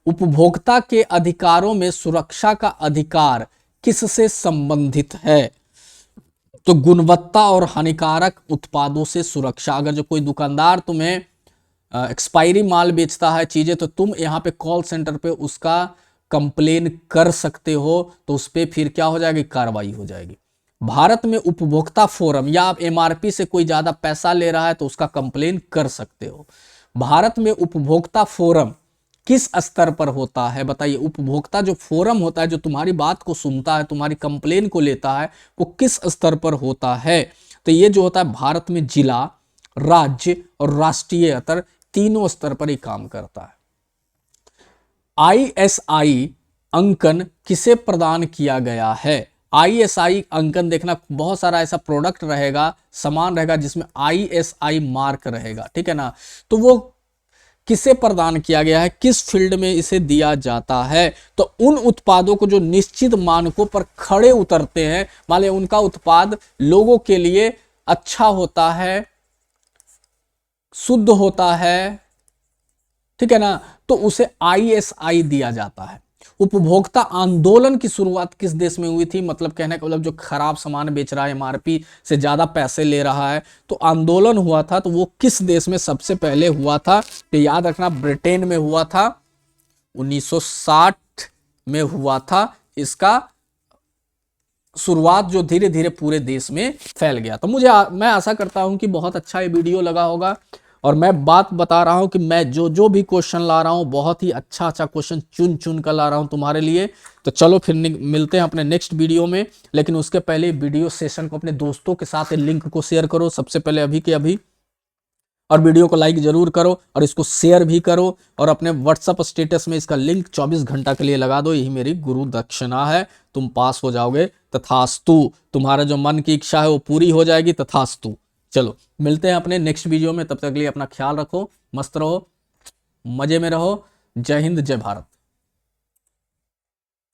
S1: उपभोक्ता के अधिकारों में सुरक्षा का अधिकार किससे संबंधित है? तो गुणवत्ता और हानिकारक उत्पादों से सुरक्षा। अगर जो कोई दुकानदार तुम्हें एक्सपायरी माल बेचता है चीजें, तो तुम यहाँ पे कॉल सेंटर पे उसका कंप्लेन कर सकते हो, तो उस पर फिर क्या हो जाएगी? कार्रवाई हो जाएगी। भारत में उपभोक्ता फोरम, या आप MRP से कोई ज्यादा पैसा ले रहा है तो उसका कंप्लेन कर सकते हो। भारत में उपभोक्ता फोरम किस स्तर पर होता है? बताइए, उपभोक्ता जो फोरम होता है, जो तुम्हारी बात को सुनता है, तुम्हारी कंप्लेन को लेता है, वो किस स्तर पर होता है? तो ये जो होता है भारत में जिला, राज्य और राष्ट्रीय स्तर, तीनों स्तर पर ही काम करता है। ISI अंकन किसे प्रदान किया गया है? ISI अंकन देखना, बहुत सारा ऐसा प्रोडक्ट रहेगा, सामान रहेगा जिसमें ISI मार्क रहेगा, ठीक है ना। तो वो किसे प्रदान किया गया है? किस फील्ड में इसे दिया जाता है? तो उन उत्पादों को जो निश्चित मानकों पर खड़े उतरते हैं, मान लिया उनका उत्पाद लोगों के लिए अच्छा होता है, शुद्ध होता है, ठीक है ना, तो उसे ISI दिया जाता है। उपभोक्ता आंदोलन की शुरुआत किस देश में हुई थी, मतलब कहने का मतलब जो खराब सामान बेच रहा है, MRP से ज्यादा पैसे ले रहा है, तो आंदोलन हुआ था, तो वो किस देश में सबसे पहले हुआ था? तो याद रखना ब्रिटेन में हुआ था, 1960 में हुआ था इसका शुरुआत, जो धीरे धीरे पूरे देश में फैल गया। तो मैं आशा करता हूं कि बहुत अच्छा ये वीडियो लगा होगा, और मैं बात बता रहा हूं कि मैं जो भी क्वेश्चन ला रहा हूं बहुत ही अच्छा क्वेश्चन चुन चुन कर ला रहा हूं तुम्हारे लिए। तो चलो फिर मिलते हैं अपने नेक्स्ट वीडियो में, लेकिन उसके पहले वीडियो सेशन को अपने दोस्तों के साथ लिंक को शेयर करो सबसे पहले, अभी के अभी, और वीडियो को लाइक जरूर करो और इसको शेयर भी करो, और अपने व्हाट्सएप स्टेटस में इसका लिंक 24 घंटा के लिए लगा दो। यही मेरी गुरु दक्षिणा है, तुम पास हो जाओगे तथास्तु, तुम्हारा जो मन की इच्छा है वो पूरी हो जाएगी तथास्तु। चलो मिलते हैं अपने नेक्स्ट वीडियो में, तब तक के लिए अपना ख्याल रखो, मस्त रहो, मजे में रहो। जय हिंद, जय भारत।